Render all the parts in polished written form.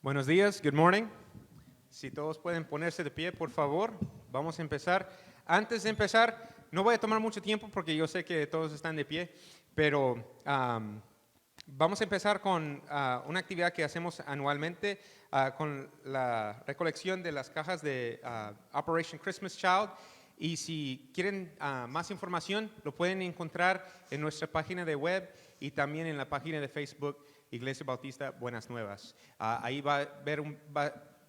Buenos días, good morning. Si todos pueden ponerse de pie, por favor, vamos a empezar. Antes de empezar, no voy a tomar mucho tiempo porque yo sé que todos están de pie, pero vamos a empezar con una actividad que hacemos anualmente con la recolección de las cajas de Operation Christmas Child. Y si quieren más información, lo pueden encontrar en nuestra página de web y también en la página de Facebook Iglesia Bautista Buenas Nuevas. Ahí va a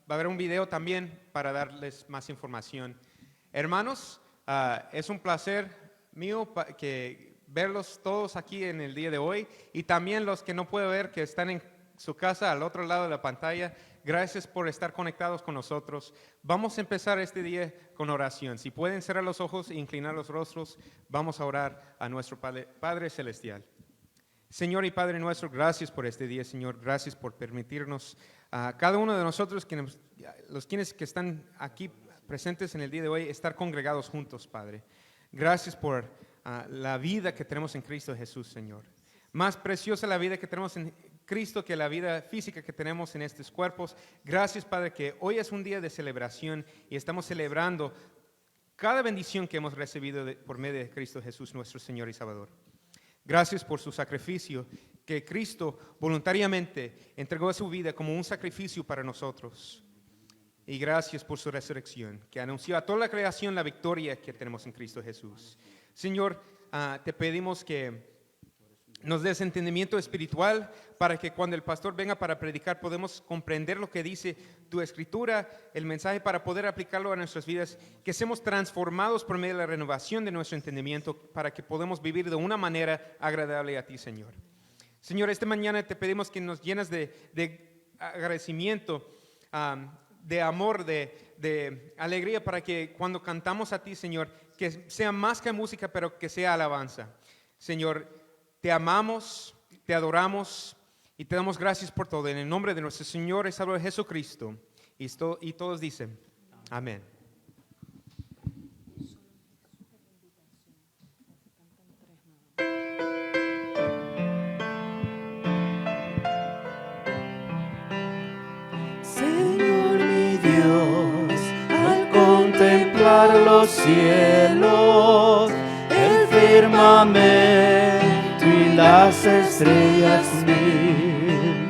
haber un video también para darles más información. Hermanos, es un placer mío verlos todos aquí en el día de hoy y también los que no puedo ver que están en su casa al otro lado de la pantalla. Gracias por estar conectados con nosotros. Vamos a empezar este día con oración. Si pueden cerrar los ojos e inclinar los rostros, vamos a orar a nuestro Padre Celestial. Señor y Padre nuestro, gracias por este día, Señor. Gracias por permitirnos a cada uno de nosotros, quienes que están aquí presentes en el día de hoy, estar congregados juntos, Padre. Gracias por la vida que tenemos en Cristo Jesús, Señor. Más preciosa la vida que tenemos en Cristo que la vida física que tenemos en estos cuerpos. Gracias, Padre, que hoy es un día de celebración y estamos celebrando cada bendición que hemos recibido por medio de Cristo Jesús, nuestro Señor y Salvador. Gracias por su sacrificio, que Cristo voluntariamente entregó su vida como un sacrificio para nosotros. Y gracias por su resurrección, que anunció a toda la creación la victoria que tenemos en Cristo Jesús. Señor, te pedimos que nos des entendimiento espiritual para que cuando el pastor venga para predicar podamos comprender lo que dice tu escritura, el mensaje, para poder aplicarlo a nuestras vidas, que seamos transformados por medio de la renovación de nuestro entendimiento para que podamos vivir de una manera agradable a ti, Señor. Señor, esta mañana te pedimos que nos llenes de agradecimiento, de amor, de alegría, para que cuando cantamos a ti, Señor, que sea más que música, pero que sea alabanza. Señor, te amamos, te adoramos y te damos gracias por todo. En el nombre de nuestro Señor y Salvador Jesucristo. Y todos dicen, amén. Señor mi Dios, al contemplar los cielos, el firmamento y las estrellas mil,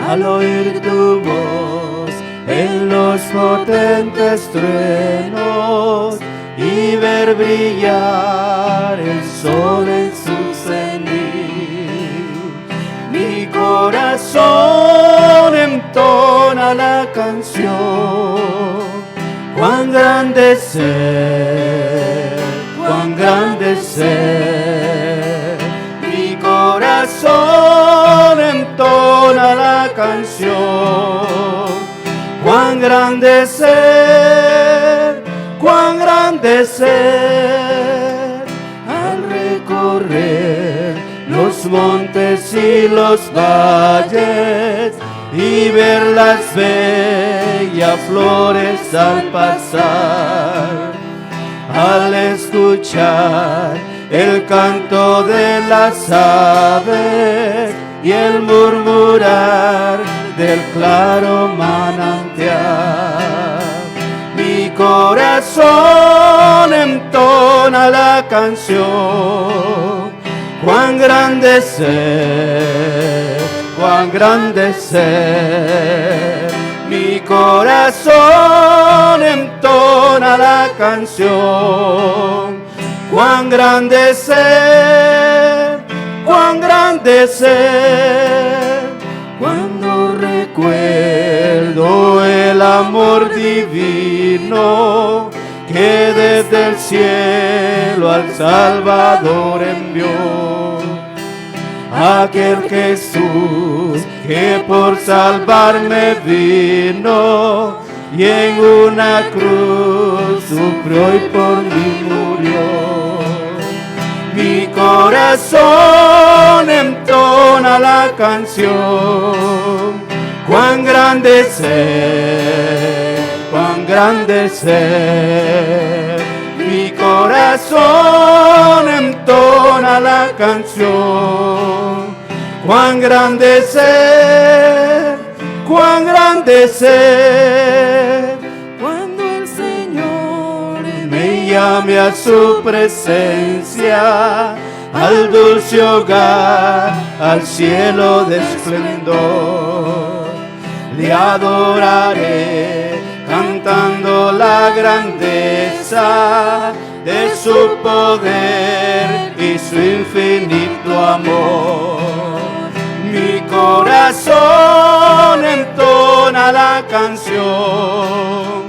al oír tu voz en los potentes truenos y ver brillar el sol en su cenit, mi corazón entona la canción. Cuán grande ser, cuán grande ser. Mi corazón entona la canción. Cuán grande ser, cuán grande ser. Al recorrer los montes y los valles y ver las bellas flores al pasar, al escuchar el canto de las aves y el murmurar del claro manantial, mi corazón entona la canción. Cuán grande ser, cuán grande ser. Mi corazón entona la canción. Cuán grande ser, cuán grande ser. Cuando recuerdo el amor divino que desde el cielo al Salvador envió, aquel Jesús que por salvarme vino y en una cruz sufrió y por mí murió. Mi corazón entona la canción. Cuán grande ser, cuán grande ser. Mi corazón entona la canción. Cuán grande ser, cuán grande es Él. Cuando el Señor Me llame a su presencia, al dulce hogar, al cielo de esplendor. Le adoraré cantando la grandeza de su poder y su infinito amor. Mi corazón entona la canción,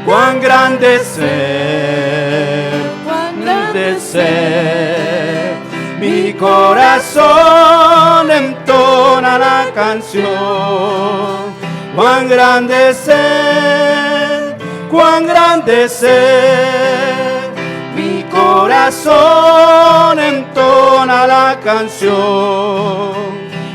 cuán grande es Él, cuán grande es Él. Mi corazón entona la canción, cuán grande es Él, cuán grande es Él. Mi corazón entona la canción,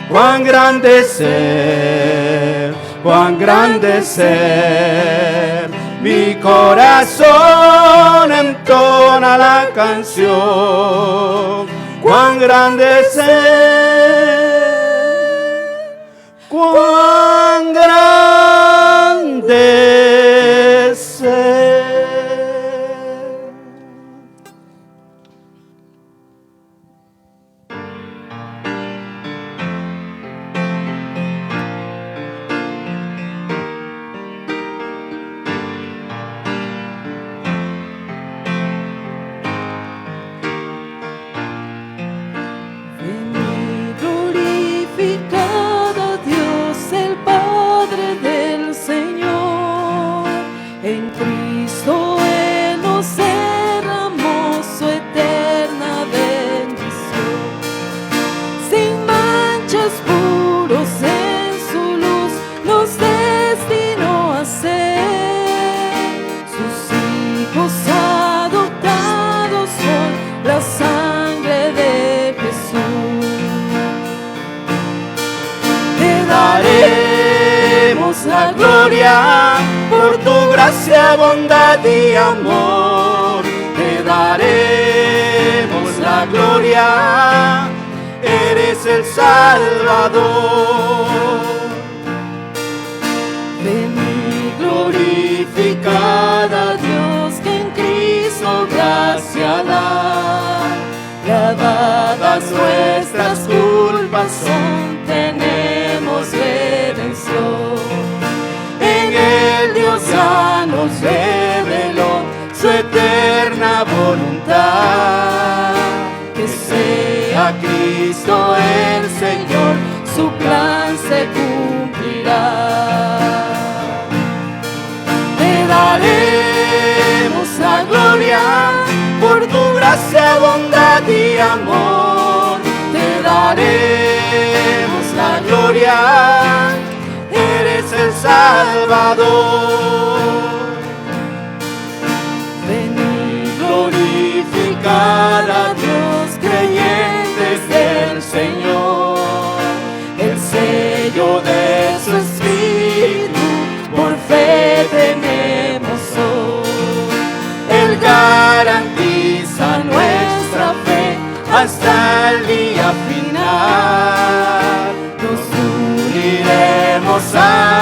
cuán grande es Él, cuán grande es Él. Mi corazón entona la canción, cuán grande es Él, cuán grande es Él. Venid, glorificad a Dios el Padre del Señor. En Cristo Él nos derramó su eterna bendición. Sin manchas, puros en su luz, nos destinó a ser sus hijos adoptados por la sangre de Jesús. Te Daremos la gloria por tu gracia, bondad y amor. Te daremos la gloria, eres el Salvador. venid, Glorificad a Dios que en Cristo gracia da. lavadas nuestras culpas son, Tenemos redención. en Él Dios ya nos reveló su eterna voluntad. Que sea Cristo el Señor, su plan se cumplirá. te daremos la gloria por tu gracia, bondad y amor. Te daremos la gloria, eres el Salvador. Venid, Glorificad a Dios, creyentes del Señor. El sello de su Espíritu por fe tenemos hoy. Él garantiza nuestra fe hasta el día final. Nos uniremos a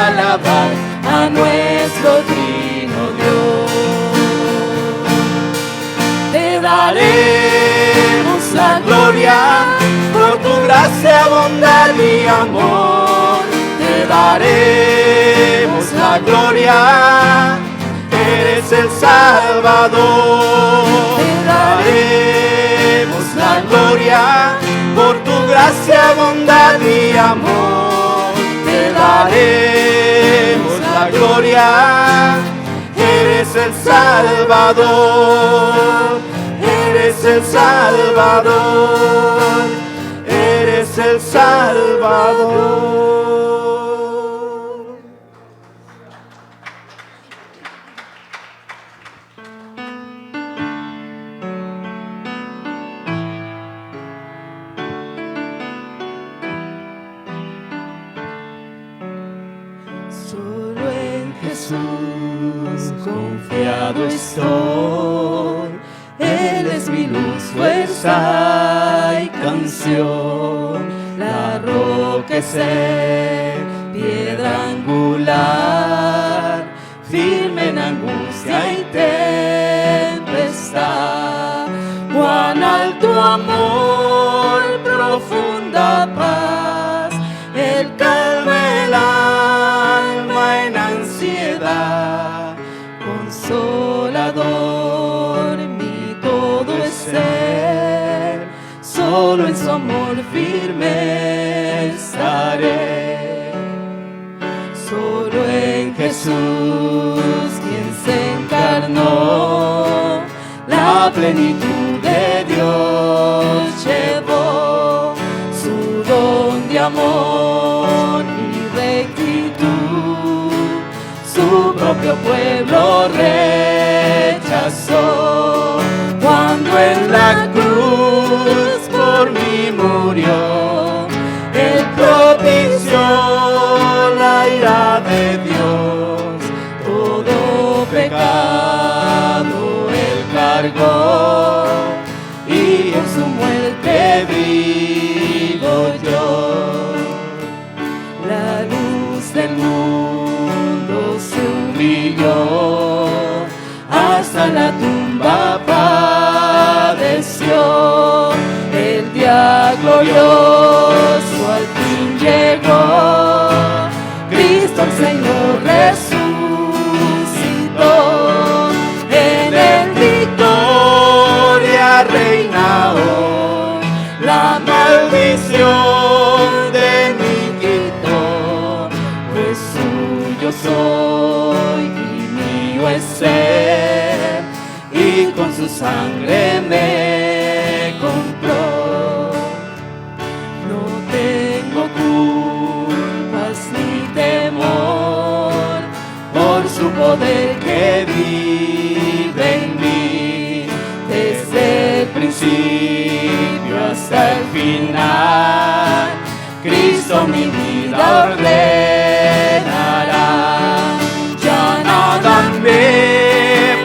alabar a nuestro trino Dios. Te daremos la gloria por tu gracia, bondad y amor. Te daremos la gloria, eres el Salvador. Te daremos la gloria por tu gracia, bondad y amor. Te daremos la gloria, eres el Salvador. Eres el Salvador, eres el Salvador. solo en Jesús confiado estoy. Él es mi luz, fuerza y canción. La roca es Él, piedra angular. singular, firme en angustia y tempestad. Cuán alto amor, profunda paz, el calma el alma en ansiedad. Consolador, mi todo es ser, solo en su amor firme estaré. Solo en Jesús, quien se encarnó, la plenitud de Dios llevó, su don de amor y rectitud, su propio pueblo rechazó. Cuando en la cruz por mí murió, Él propició la ira de Dios, todo pecado Él cargó, y en su muerte vivo yo. La luz del mundo se humilló, hasta la tumba padeció. El día glorioso al fin llegó, Cristo el Señor resucitó. En él victoria reina hoy, la maldición de mí quitó, pues suyo soy y mío es ser, y con su sangre me compró. No tengo culpas ni temor, por su poder que vive en mí, desde el principio hasta el final. Cristo mi vida ordenará, ya nada me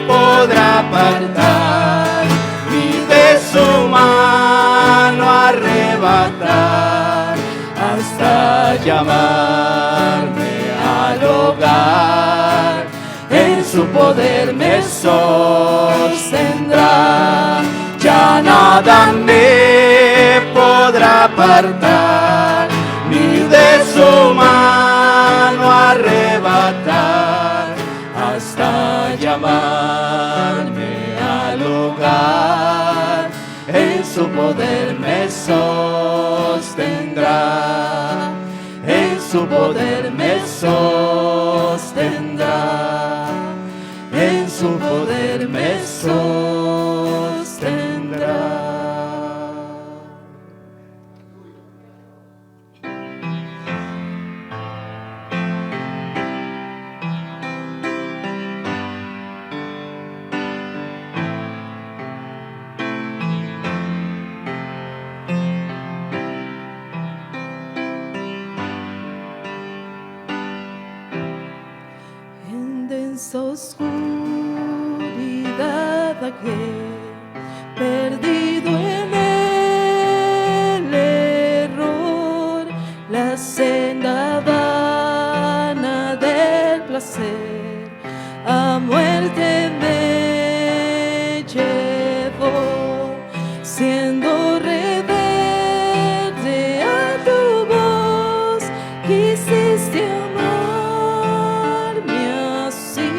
podrá apartar, ni de su mano arrebatar, hasta llamarme al hogar. En su poder me sostendrá, ya nada me podrá apartar, ni de su mano arrebatar, hasta llamarme al hogar. En su poder me sostendrá, en su poder me sostendrá, en su poder me sostendrá. En densa oscuridad aquel, perdido en el error, la senda vana del placer a muerte me llevó, siendo rebelde a tu voz, quisiste amarme así,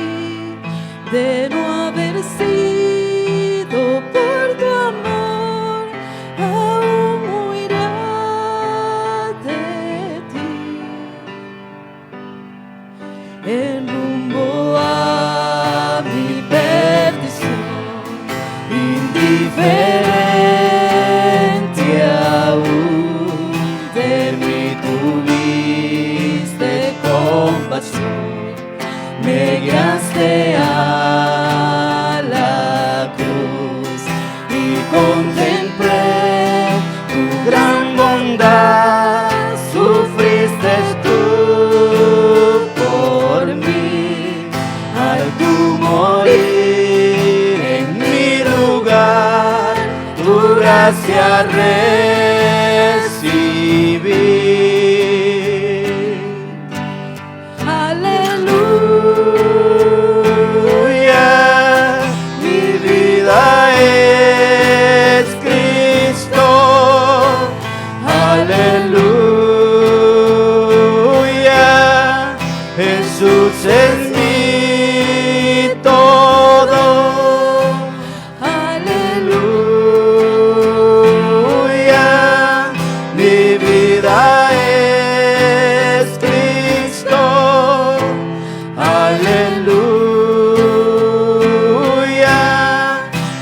de no haber sido por tu amor, aún huirá de ti. En rumbo a mi perdición, indiferente aún, de mí tuviste compasión, me guiaste a la cruz y contemplé tu gran bondad, sufriste tú por mí, al tú morir en mi lugar, tu gracia recibí. Aleluya. Jesús es mi todo. Aleluya, mi vida es Cristo. Aleluya,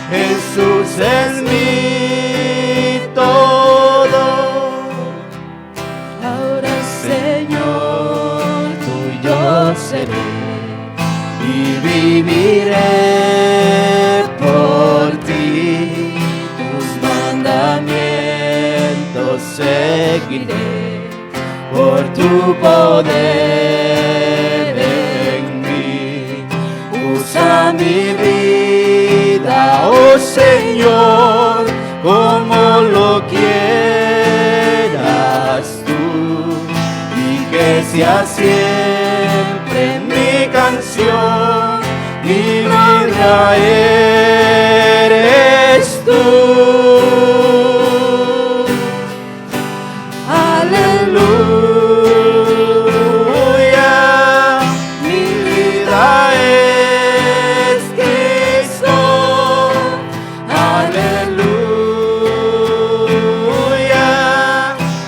Jesús es mi todo. Ahora, Señor, tuyo seré Y viviré por ti, tus mandamientos seguiré, por tu poder en mí. Usa mi vida, oh Señor, como lo quieras tú, y que sea siempre mi canción, mi vida eres tú. Aleluya, mi vida es Cristo. Aleluya,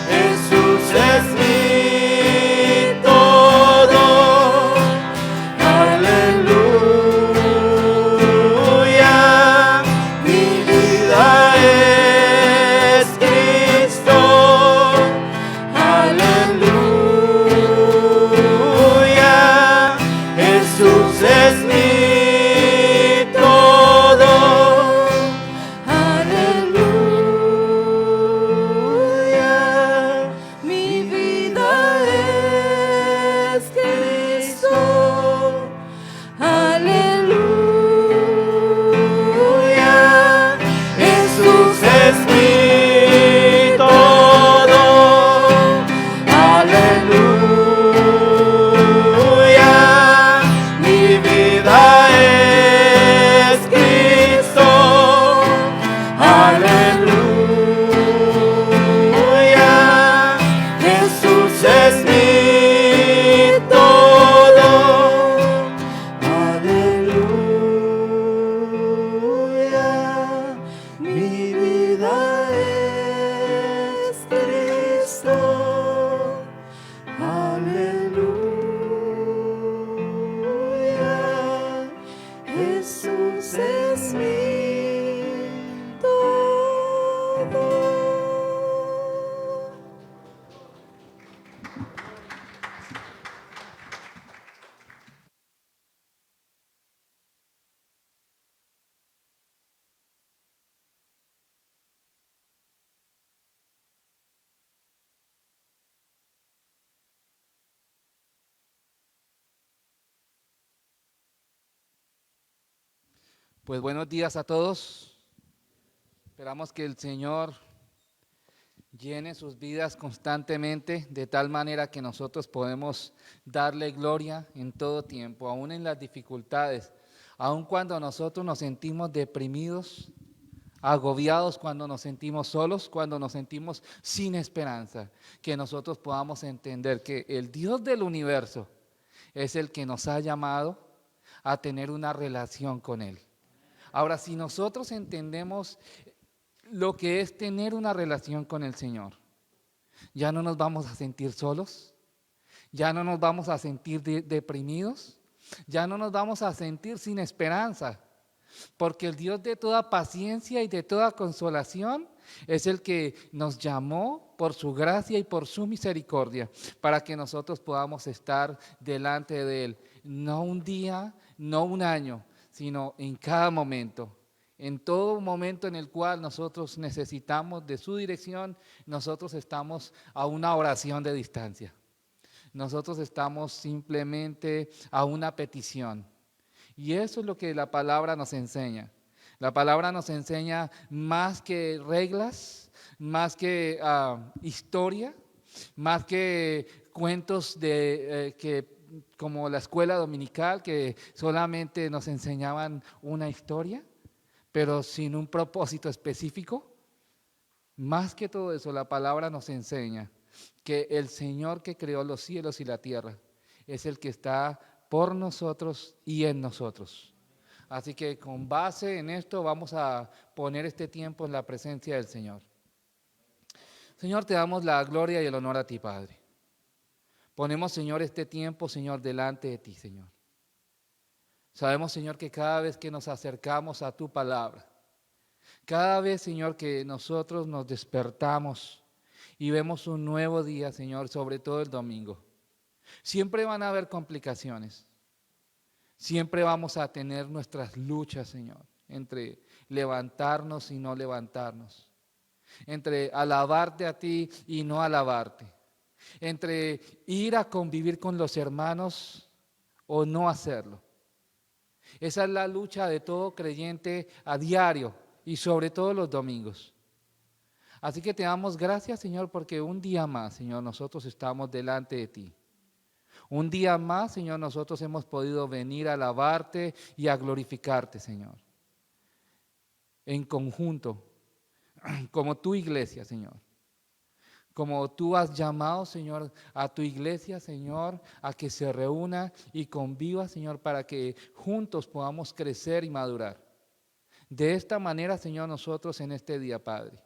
Jesús es mi todo. Aleluya, mi vida es Cristo. Aleluya, Jesús es mi todo. Aleluya, mi vida es Cristo. Aleluya, Jesús es mi todo. Aleluya, mi vida es Cristo. Aleluya, Jesús es mi todo. Aleluya, mi vida es Cristo. Aleluya, Jesús es mi todo. Pues buenos días a todos. Esperamos que el Señor llene sus vidas constantemente de tal manera que nosotros podemos darle gloria en todo tiempo, aún en las dificultades, aún cuando nosotros nos sentimos deprimidos, agobiados, cuando nos sentimos solos, cuando nos sentimos sin esperanza, que nosotros podamos entender que el Dios del universo es el que nos ha llamado a tener una relación con Él. Ahora, si nosotros entendemos lo que es tener una relación con el Señor, ya no nos vamos a sentir solos, ya no nos vamos a sentir deprimidos, ya no nos vamos a sentir sin esperanza, porque el Dios de toda paciencia y de toda consolación es el que nos llamó por su gracia y por su misericordia, para que nosotros podamos estar delante de Él, no un día, no un año, sino en cada momento. En todo momento en el cual nosotros necesitamos de su dirección, nosotros estamos a una oración de distancia. Nosotros estamos simplemente a una petición. Y eso es lo que la palabra nos enseña. La palabra nos enseña más que reglas, más que historia, más que cuentos como la escuela dominical, que solamente nos enseñaban una historia, pero sin un propósito específico. Más que todo eso, la palabra nos enseña que el Señor que creó los cielos y la tierra es el que está por nosotros y en nosotros. Así que con base en esto vamos a poner este tiempo en la presencia del Señor. Señor, te damos la gloria y el honor a ti, Padre. Ponemos, Señor, este tiempo, Señor, delante de ti, Señor. Sabemos, Señor, que cada vez que nos acercamos a tu palabra, cada vez, Señor, que nosotros nos despertamos y vemos un nuevo día, Señor, sobre todo el domingo, siempre van a haber complicaciones. Siempre vamos a tener nuestras luchas, Señor, entre levantarnos y no levantarnos, entre alabarte a ti y no alabarte, entre ir a convivir con los hermanos o no hacerlo. Esa es la lucha de todo creyente a diario y sobre todo los domingos. Así que te damos gracias, Señor, porque un día más, Señor, nosotros estamos delante de ti. Un día más, Señor, nosotros hemos podido venir a alabarte y a glorificarte, Señor. En conjunto, como tu iglesia, Señor. Como tú has llamado, Señor, a tu iglesia, Señor, a que se reúna y conviva, Señor, para que juntos podamos crecer y madurar. De esta manera, Señor, nosotros en este día, Padre,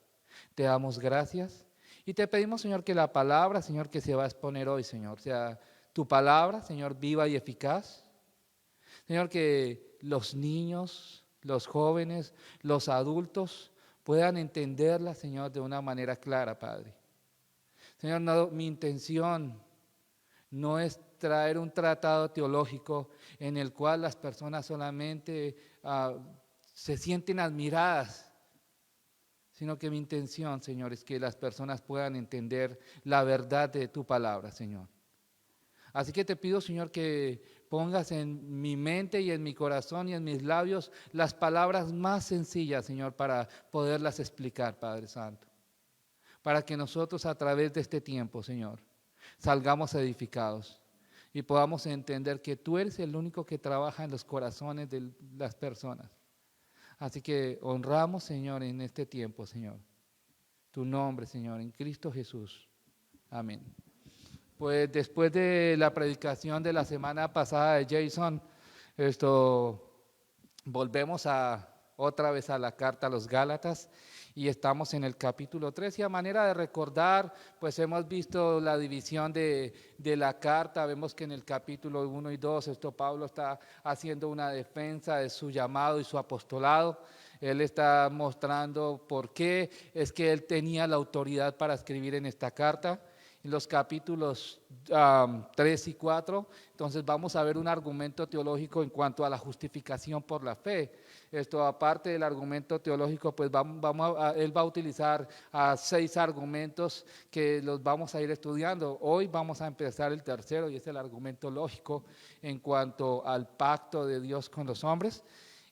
te damos gracias y te pedimos, Señor, que la palabra, Señor, que se va a exponer hoy, Señor, sea tu palabra, Señor, viva y eficaz. Señor, que los niños, los jóvenes, los adultos puedan entenderla, Señor, de una manera clara, Padre. Señor, mi intención no es traer un tratado teológico en el cual las personas solamente se sienten admiradas, sino que mi intención, Señor, es que las personas puedan entender la verdad de tu palabra, Señor. Así que te pido, Señor, que pongas en mi mente y en mi corazón y en mis labios las palabras más sencillas, Señor, para poderlas explicar, Padre Santo. Para que nosotros a través de este tiempo, Señor, salgamos edificados y podamos entender que tú eres el único que trabaja en los corazones de las personas. Así que honramos, Señor, en este tiempo, Señor, tu nombre, Señor, en Cristo Jesús. Amén. Pues después de la predicación de la semana pasada de Jason, volvemos otra vez a la carta a los Gálatas y estamos en el capítulo 3 y a manera de recordar, pues hemos visto la división de la carta, vemos que en el capítulo 1 y 2 Pablo está haciendo una defensa de su llamado y su apostolado. Él está mostrando por qué es que él tenía la autoridad para escribir en esta carta. En los capítulos 3 y 4, entonces vamos a ver un argumento teológico en cuanto a la justificación por la fe. Aparte del argumento teológico, pues él va a utilizar 6 argumentos que los vamos a ir estudiando. Hoy vamos a empezar el tercero y es el argumento lógico en cuanto al pacto de Dios con los hombres.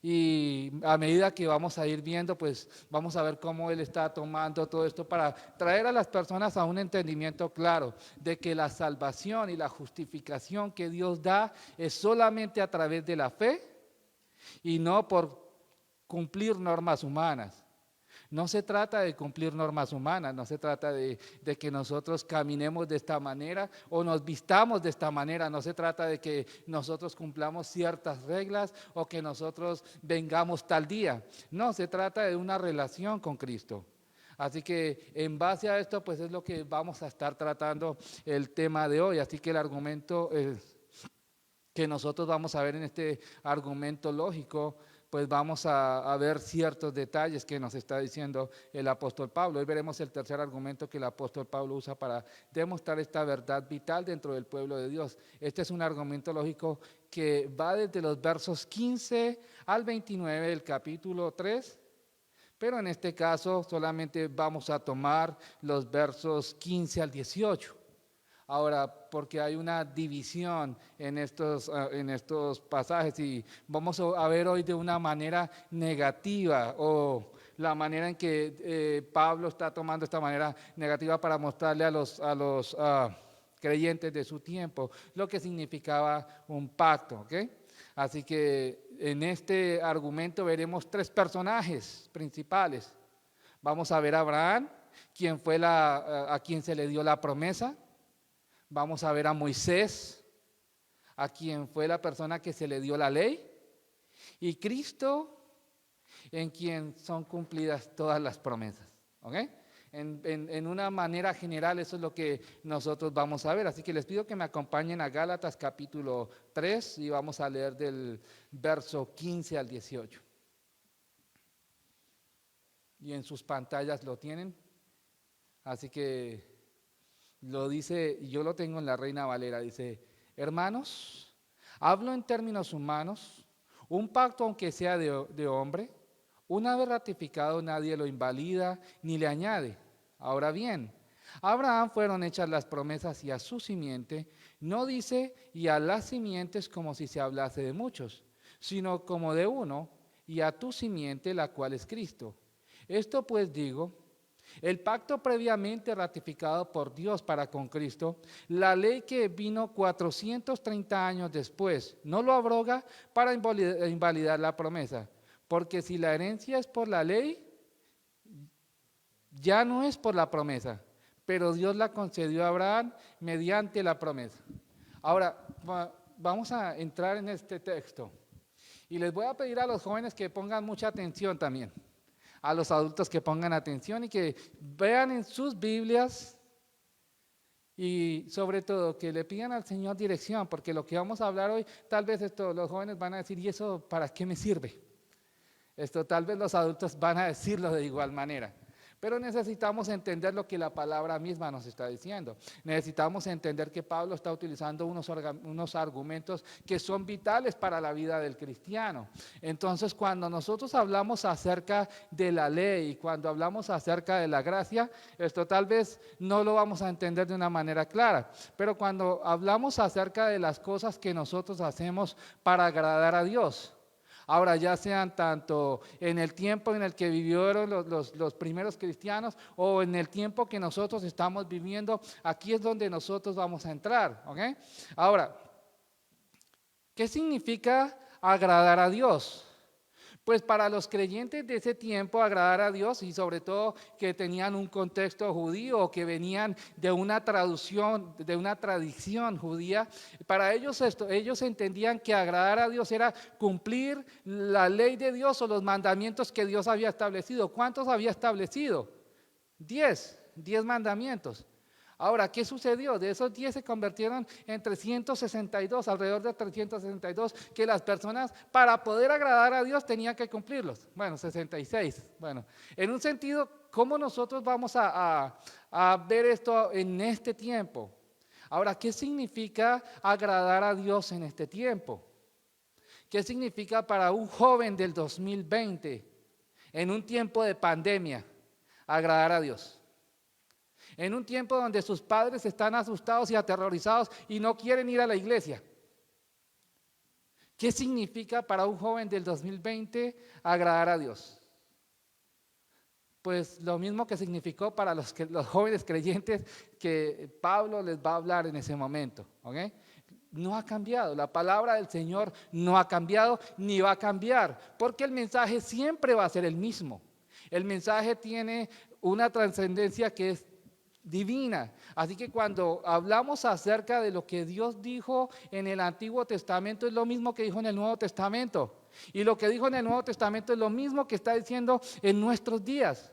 Y a medida que vamos a ir viendo, pues vamos a ver cómo él está tomando todo esto para traer a las personas a un entendimiento claro de que la salvación y la justificación que Dios da es solamente a través de la fe y no por cumplir normas humanas. No se trata de cumplir normas humanas, no se trata de que nosotros caminemos de esta manera o nos vistamos de esta manera, no se trata de que nosotros cumplamos ciertas reglas o que nosotros vengamos tal día. No, se trata de una relación con Cristo. Así que en base a esto, pues es lo que vamos a estar tratando el tema de hoy. Así que el argumento que nosotros vamos a ver en este argumento lógico, pues vamos a ver ciertos detalles que nos está diciendo el apóstol Pablo. Hoy veremos el tercer argumento que el apóstol Pablo usa para demostrar esta verdad vital dentro del pueblo de Dios. Este es un argumento lógico que va desde los versos 15 al 29 del capítulo 3, pero en este caso solamente vamos a tomar los versos 15 al 18. Ahora, porque hay una división en estos pasajes y vamos a ver hoy de una manera negativa o la manera en que Pablo está tomando esta manera negativa para mostrarle a los creyentes de su tiempo lo que significaba un pacto, ¿ok? Así que en este argumento veremos 3 personajes principales. Vamos a ver a Abraham, quien fue a quien se le dio la promesa. Vamos a ver a Moisés, a quien fue la persona que se le dio la ley, y Cristo, en quien son cumplidas todas las promesas. ¿Ok? En una manera general eso es lo que nosotros vamos a ver. Así que les pido que me acompañen a Gálatas capítulo 3 y vamos a leer del verso 15 al 18. Y en sus pantallas lo tienen. Así que lo dice, y yo lo tengo en la Reina Valera, dice: hermanos, hablo en términos humanos, un pacto aunque sea de hombre, una vez ratificado nadie lo invalida ni le añade. Ahora bien, a Abraham fueron hechas las promesas y a su simiente, no dice y a las simientes como si se hablase de muchos, sino como de uno, y a tu simiente, la cual es Cristo. Esto pues digo, el pacto previamente ratificado por Dios para con Cristo, la ley que vino 430 años después, no lo abroga para invalidar la promesa. Porque si la herencia es por la ley, ya no es por la promesa, pero Dios la concedió a Abraham mediante la promesa. Ahora, vamos a entrar en este texto. Y les voy a pedir a los jóvenes que pongan mucha atención también. A los adultos que pongan atención y que vean en sus Biblias y sobre todo que le pidan al Señor dirección, porque lo que vamos a hablar hoy, tal vez los jóvenes van a decir: ¿y eso para qué me sirve? Esto tal vez los adultos van a decirlo de igual manera. Pero necesitamos entender lo que la palabra misma nos está diciendo. Necesitamos entender que Pablo está utilizando unos argumentos que son vitales para la vida del cristiano. Entonces, cuando nosotros hablamos acerca de la ley, cuando hablamos acerca de la gracia, esto tal vez no lo vamos a entender de una manera clara. Pero cuando hablamos acerca de las cosas que nosotros hacemos para agradar a Dios, ahora, ya sean tanto en el tiempo en el que vivieron los primeros cristianos o en el tiempo que nosotros estamos viviendo, aquí es donde nosotros vamos a entrar. ¿Ok? Ahora, ¿qué significa agradar a Dios? Pues para los creyentes de ese tiempo, agradar a Dios, y sobre todo que tenían un contexto judío o que venían de una traducción, de una tradición judía, para ellos ellos entendían que agradar a Dios era cumplir la ley de Dios o los mandamientos que Dios había establecido. ¿Cuántos había establecido? 10 mandamientos. Ahora, ¿qué sucedió? De esos 10 se convirtieron en 362, alrededor de 362, que las personas para poder agradar a Dios tenían que cumplirlos. Bueno, 66. Bueno, en un sentido, ¿cómo nosotros vamos a ver esto en este tiempo? Ahora, ¿qué significa agradar a Dios en este tiempo? ¿Qué significa para un joven del 2020, en un tiempo de pandemia, agradar a Dios? En un tiempo donde sus padres están asustados y aterrorizados y no quieren ir a la iglesia. ¿Qué significa para un joven del 2020 agradar a Dios? Pues lo mismo que significó para los jóvenes creyentes que Pablo les va a hablar en ese momento. ¿Ok? No ha cambiado, la palabra del Señor no ha cambiado ni va a cambiar, porque el mensaje siempre va a ser el mismo. El mensaje tiene una trascendencia que es divina. Así que cuando hablamos acerca de lo que Dios dijo en el Antiguo Testamento, es lo mismo que dijo en el Nuevo Testamento. Y lo que dijo en el Nuevo Testamento es lo mismo que está diciendo en nuestros días.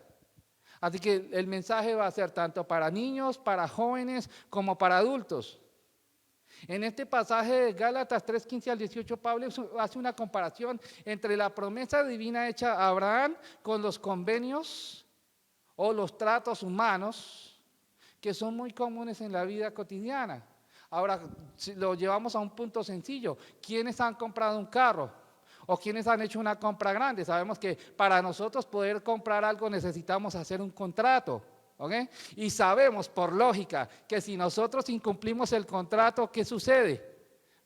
Así que el mensaje va a ser tanto para niños, para jóvenes, como para adultos. En este pasaje de Gálatas 3:15 al 18, Pablo hace una comparación entre la promesa divina hecha a Abraham con los convenios o los tratos humanos que son muy comunes en la vida cotidiana. Ahora, si lo llevamos a un punto sencillo, ¿quiénes han comprado un carro? ¿O quiénes han hecho una compra grande? Sabemos que para nosotros poder comprar algo necesitamos hacer un contrato. ¿Ok? Y sabemos por lógica que si nosotros incumplimos el contrato, ¿qué sucede?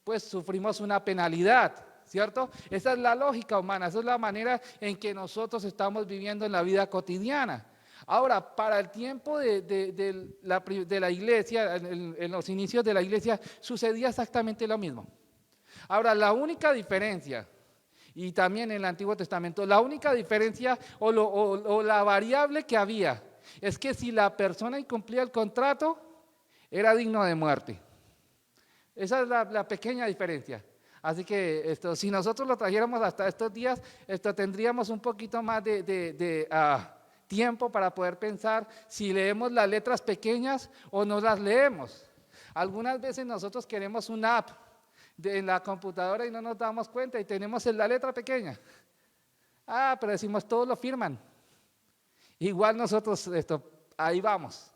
Pues sufrimos una penalidad, ¿cierto? Esa es la lógica humana, esa es la manera en que nosotros estamos viviendo en la vida cotidiana. Ahora, para el tiempo de la iglesia, en los inicios de la iglesia, sucedía exactamente lo mismo. Ahora, la única diferencia, y también en el Antiguo Testamento, la única diferencia o la variable que había, es que si la persona incumplía el contrato, era digno de muerte. Esa es la pequeña diferencia. Así que si nosotros lo trajéramos hasta estos días, tendríamos un poquito más de tiempo para poder pensar si leemos las letras pequeñas o no las leemos. Algunas veces nosotros queremos una app en la computadora y no nos damos cuenta y tenemos la letra pequeña. Pero decimos, todos lo firman. Igual nosotros ahí vamos.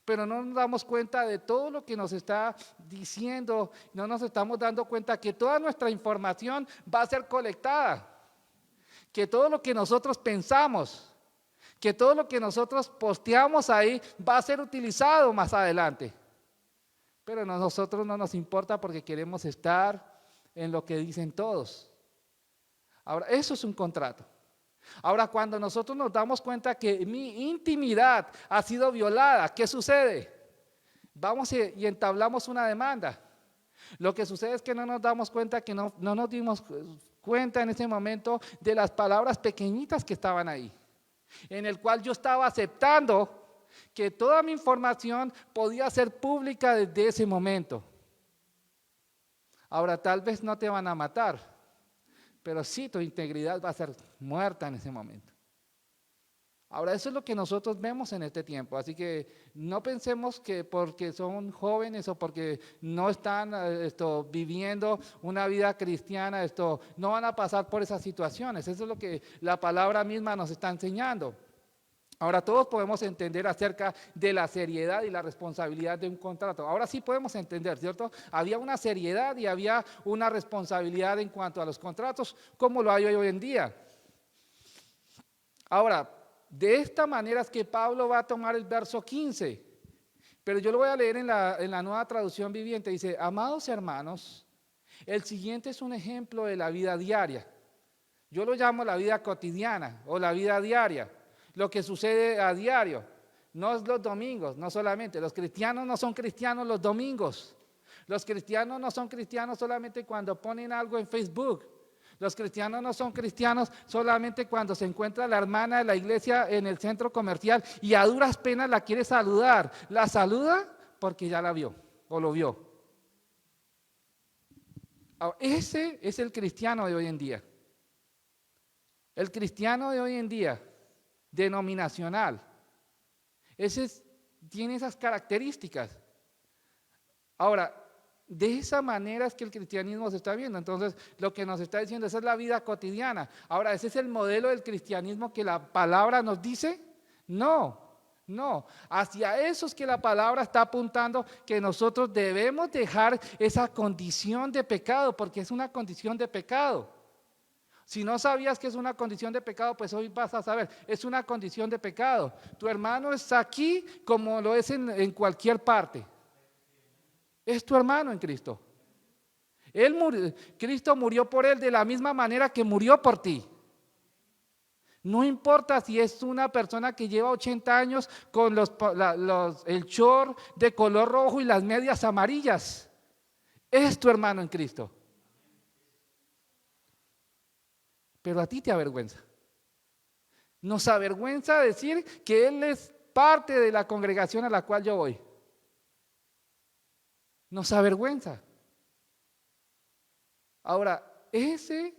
Pero no nos damos cuenta de todo lo que nos está diciendo, no nos estamos dando cuenta que toda nuestra información va a ser colectada, que todo lo que nosotros pensamos, que todo lo que nosotros posteamos ahí va a ser utilizado más adelante. Pero a nosotros no nos importa porque queremos estar en lo que dicen todos. Ahora, eso es un contrato. Ahora, cuando nosotros nos damos cuenta que mi intimidad ha sido violada, ¿qué sucede? Vamos y entablamos una demanda. Lo que sucede es que no nos damos cuenta, que no nos dimos cuenta en ese momento de las palabras pequeñitas que estaban ahí, en el cual yo estaba aceptando que toda mi información podía ser pública desde ese momento. Ahora, tal vez no te van a matar, pero sí tu integridad va a ser muerta en ese momento. Ahora, eso es lo que nosotros vemos en este tiempo, así que no pensemos que porque son jóvenes o porque no están viviendo una vida cristiana, no van a pasar por esas situaciones. Eso es lo que la palabra misma nos está enseñando. Ahora, todos podemos entender acerca de la seriedad y la responsabilidad de un contrato. Ahora sí podemos entender, ¿cierto? Había una seriedad y había una responsabilidad en cuanto a los contratos, como lo hay hoy en día. Ahora, de esta manera es que Pablo va a tomar el verso 15, pero yo lo voy a leer en la Nueva Traducción Viviente. Dice, amados hermanos, el siguiente es un ejemplo de la vida diaria. Yo lo llamo la vida cotidiana o la vida diaria. Lo que sucede a diario, no es los domingos, no solamente. Los cristianos no son cristianos los domingos. Los cristianos no son cristianos solamente cuando ponen algo en Facebook. Los cristianos no son cristianos solamente cuando se encuentra la hermana de la iglesia en el centro comercial y a duras penas la quiere saludar. La saluda porque ya la vio o lo vio. Ese es el cristiano de hoy en día. El cristiano de hoy en día, denominacional, tiene esas características. Ahora, de esa manera es que el cristianismo se está viendo. Entonces, lo que nos está diciendo, esa es la vida cotidiana. Ahora, ¿ese es el modelo del cristianismo que la palabra nos dice? No. Hacia eso es que la palabra está apuntando, que nosotros debemos dejar esa condición de pecado, porque es una condición de pecado. Si no sabías que es una condición de pecado, pues hoy vas a saber, es una condición de pecado. Tu hermano está aquí como lo es en cualquier parte. Es tu hermano en Cristo. Cristo murió por él de la misma manera que murió por ti. No importa si es una persona que lleva 80 años con el short de color rojo y las medias amarillas. Es tu hermano en Cristo. Pero a ti te avergüenza. Nos avergüenza decir que él es parte de la congregación a la cual yo voy. Nos avergüenza. Ahora, ese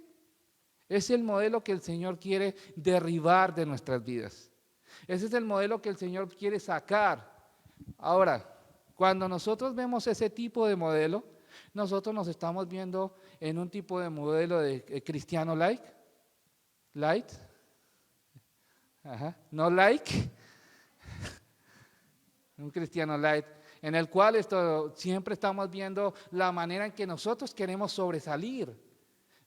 es el modelo que el Señor quiere derribar de nuestras vidas. Ese es el modelo que el Señor quiere sacar. Ahora, cuando nosotros vemos ese tipo de modelo, nosotros nos estamos viendo en un tipo de modelo de cristiano light, no like, un cristiano light, en el cual siempre estamos viendo la manera en que nosotros queremos sobresalir.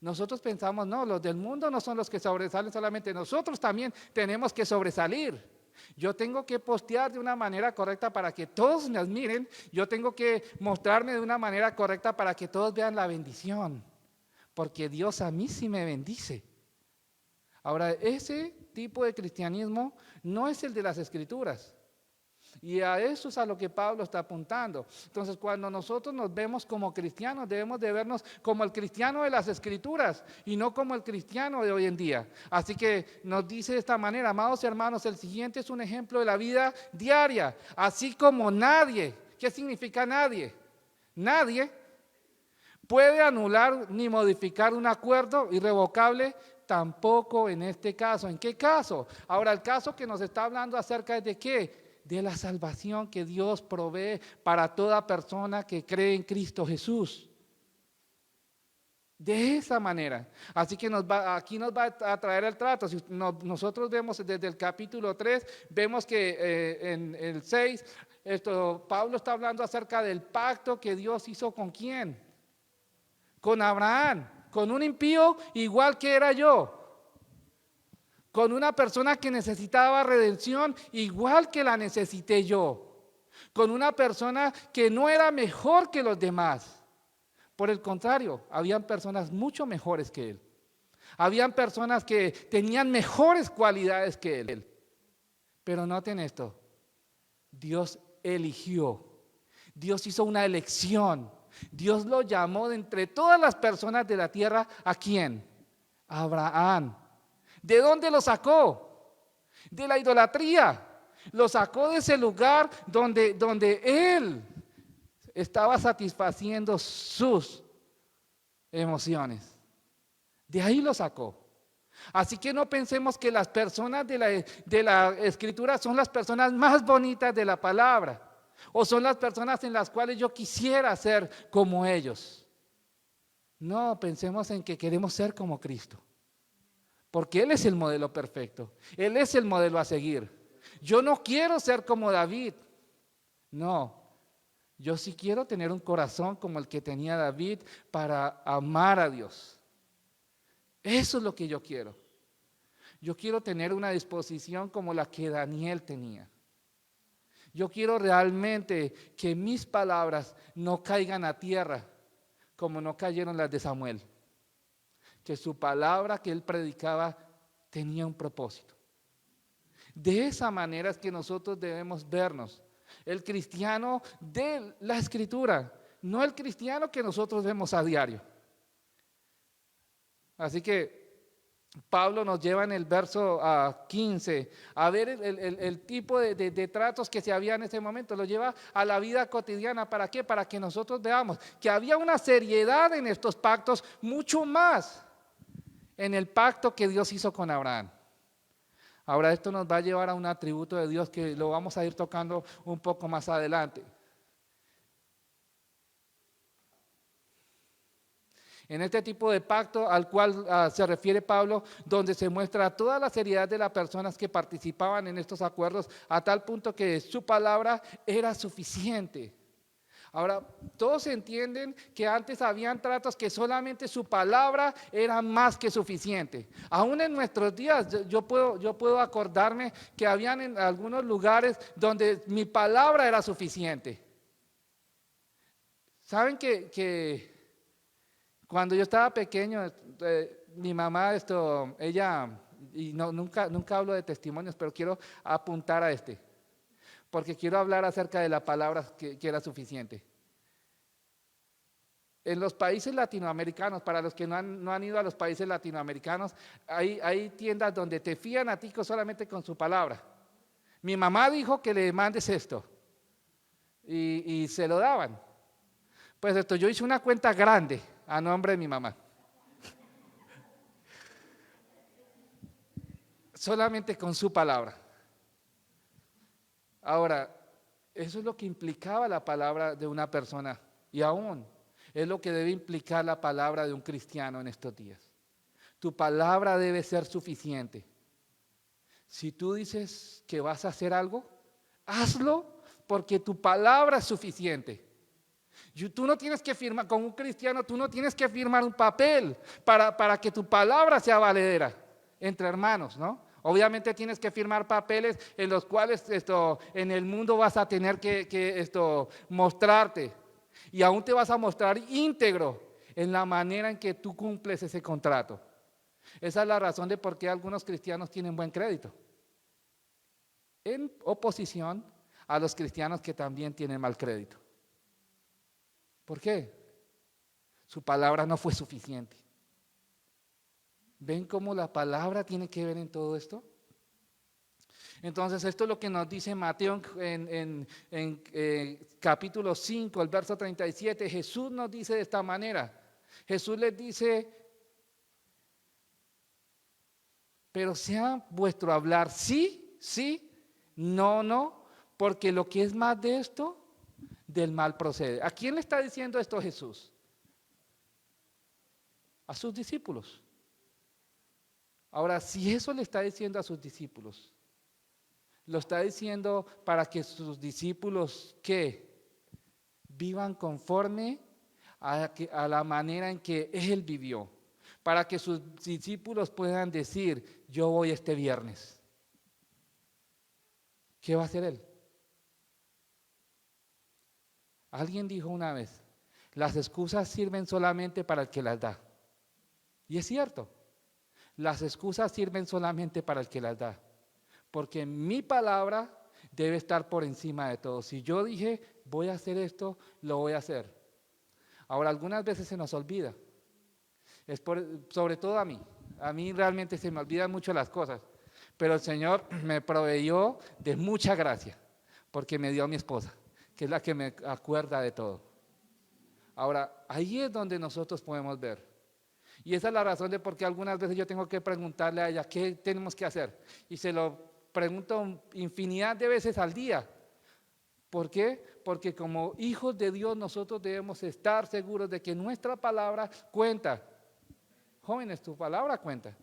Nosotros pensamos, no, los del mundo no son los que sobresalen solamente, nosotros también tenemos que sobresalir. Yo tengo que postear de una manera correcta para que todos me admiren, yo tengo que mostrarme de una manera correcta para que todos vean la bendición, porque Dios a mí sí me bendice. Ahora, ese tipo de cristianismo no es el de las Escrituras. Y a eso es a lo que Pablo está apuntando. Entonces, cuando nosotros nos vemos como cristianos, debemos de vernos como el cristiano de las Escrituras y no como el cristiano de hoy en día. Así que nos dice de esta manera, amados hermanos, el siguiente es un ejemplo de la vida diaria, así como nadie. ¿Qué significa nadie? Nadie ¿Puede anular ni modificar un acuerdo irrevocable? Tampoco en este caso. ¿En qué caso? Ahora, el caso que nos está hablando acerca es de qué? De la salvación que Dios provee para toda persona que cree en Cristo Jesús. De esa manera. Así que aquí nos va a traer el trato. Si nosotros vemos desde el capítulo 3, vemos que en el 6, Pablo está hablando acerca del pacto que Dios hizo con quién. Con Abraham, con un impío igual que era yo. Con una persona que necesitaba redención igual que la necesité yo. Con una persona que no era mejor que los demás. Por el contrario, habían personas mucho mejores que él. Habían personas que tenían mejores cualidades que él. Pero noten esto, Dios eligió, Dios hizo una elección, Dios lo llamó de entre todas las personas de la tierra, ¿a quién? A Abraham. ¿De dónde lo sacó? De la idolatría. Lo sacó de ese lugar donde él estaba satisfaciendo sus emociones. De ahí lo sacó. Así que no pensemos que las personas de la Escritura son las personas más bonitas de la palabra, o son las personas en las cuales yo quisiera ser como ellos. No, pensemos en que queremos ser como Cristo, porque Él es el modelo perfecto, Él es el modelo a seguir. Yo no quiero ser como David, no. Yo sí quiero tener un corazón como el que tenía David para amar a Dios. Eso es lo que yo quiero. Yo quiero tener una disposición como la que Daniel tenía. Yo quiero realmente que mis palabras no caigan a tierra como no cayeron las de Samuel. Que su palabra que él predicaba tenía un propósito. De esa manera es que nosotros debemos vernos. El cristiano de la Escritura, no el cristiano que nosotros vemos a diario. Así que Pablo nos lleva en el verso 15 a ver el tipo de tratos que se había en ese momento. Lo lleva a la vida cotidiana. ¿Para qué? Para que nosotros veamos que había una seriedad en estos pactos, mucho más en el pacto que Dios hizo con Abraham. Ahora esto nos va a llevar a un atributo de Dios que lo vamos a ir tocando un poco más adelante. En este tipo de pacto al cual se refiere Pablo, donde se muestra toda la seriedad de las personas que participaban en estos acuerdos, a tal punto que su palabra era suficiente. Ahora, todos entienden que antes habían tratos que solamente su palabra era más que suficiente. Aún en nuestros días, yo puedo acordarme que habían en algunos lugares donde mi palabra era suficiente. ¿Saben que cuando yo estaba pequeño, mi mamá, ella, y nunca hablo de testimonios, pero quiero apuntar a porque quiero hablar acerca de la palabra que era suficiente. En los países latinoamericanos, para los que no han ido a los países latinoamericanos, hay tiendas donde te fían a ti solamente con su palabra. Mi mamá dijo que le mandes esto y se lo daban. Pues yo hice una cuenta grande a nombre de mi mamá. Solamente con su palabra. Ahora, eso es lo que implicaba la palabra de una persona y aún es lo que debe implicar la palabra de un cristiano en estos días. Tu palabra debe ser suficiente. Si tú dices que vas a hacer algo, hazlo porque tu palabra es suficiente. Tú no tienes que firmar, con un cristiano, tú no tienes que firmar un papel para que tu palabra sea valedera entre hermanos, ¿no? Obviamente tienes que firmar papeles en los cuales en el mundo vas a tener que mostrarte y aún te vas a mostrar íntegro en la manera en que tú cumples ese contrato. Esa es la razón de por qué algunos cristianos tienen buen crédito, en oposición a los cristianos que también tienen mal crédito. ¿Por qué? Su palabra no fue suficiente. ¿Ven cómo la palabra tiene que ver en todo esto? Entonces esto es lo que nos dice Mateo en capítulo 5, el verso 37. Jesús nos dice de esta manera: Jesús les dice, pero sea vuestro hablar sí, sí, no, no, porque lo que es más de esto, del mal procede. ¿A quién le está diciendo esto Jesús? A sus discípulos. Ahora, si eso le está diciendo a sus discípulos, lo está diciendo para que sus discípulos, ¿qué? Vivan conforme a la manera en que Él vivió. Para que sus discípulos puedan decir, yo voy este viernes. ¿Qué va a hacer Él? Alguien dijo una vez, las excusas sirven solamente para el que las da. Y es cierto, las excusas sirven solamente para el que las da. Porque mi palabra debe estar por encima de todo. Si yo dije, voy a hacer esto, lo voy a hacer. Ahora, algunas veces se nos olvida. Sobre todo a mí realmente se me olvidan mucho las cosas. Pero el Señor me proveyó de mucha gracia, porque me dio a mi esposa, que es la que me acuerda de todo. Ahora, ahí es donde nosotros podemos ver. Y esa es la razón de por qué algunas veces yo tengo que preguntarle a ella, ¿qué tenemos que hacer? Y se lo pregunto infinidad de veces al día. ¿Por qué? Porque como hijos de Dios nosotros debemos estar seguros de que nuestra palabra cuenta. Jóvenes, tu palabra cuenta.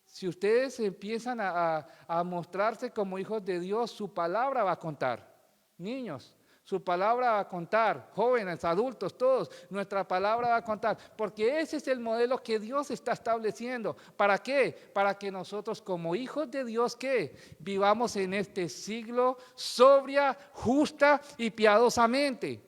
Si ustedes empiezan a mostrarse como hijos de Dios, su palabra va a contar. Niños, su palabra va a contar. Jóvenes, adultos, todos, nuestra palabra va a contar. Porque ese es el modelo que Dios está estableciendo. ¿Para qué? Para que nosotros como hijos de Dios, ¿qué? Vivamos en este siglo sobria, justa y piadosamente.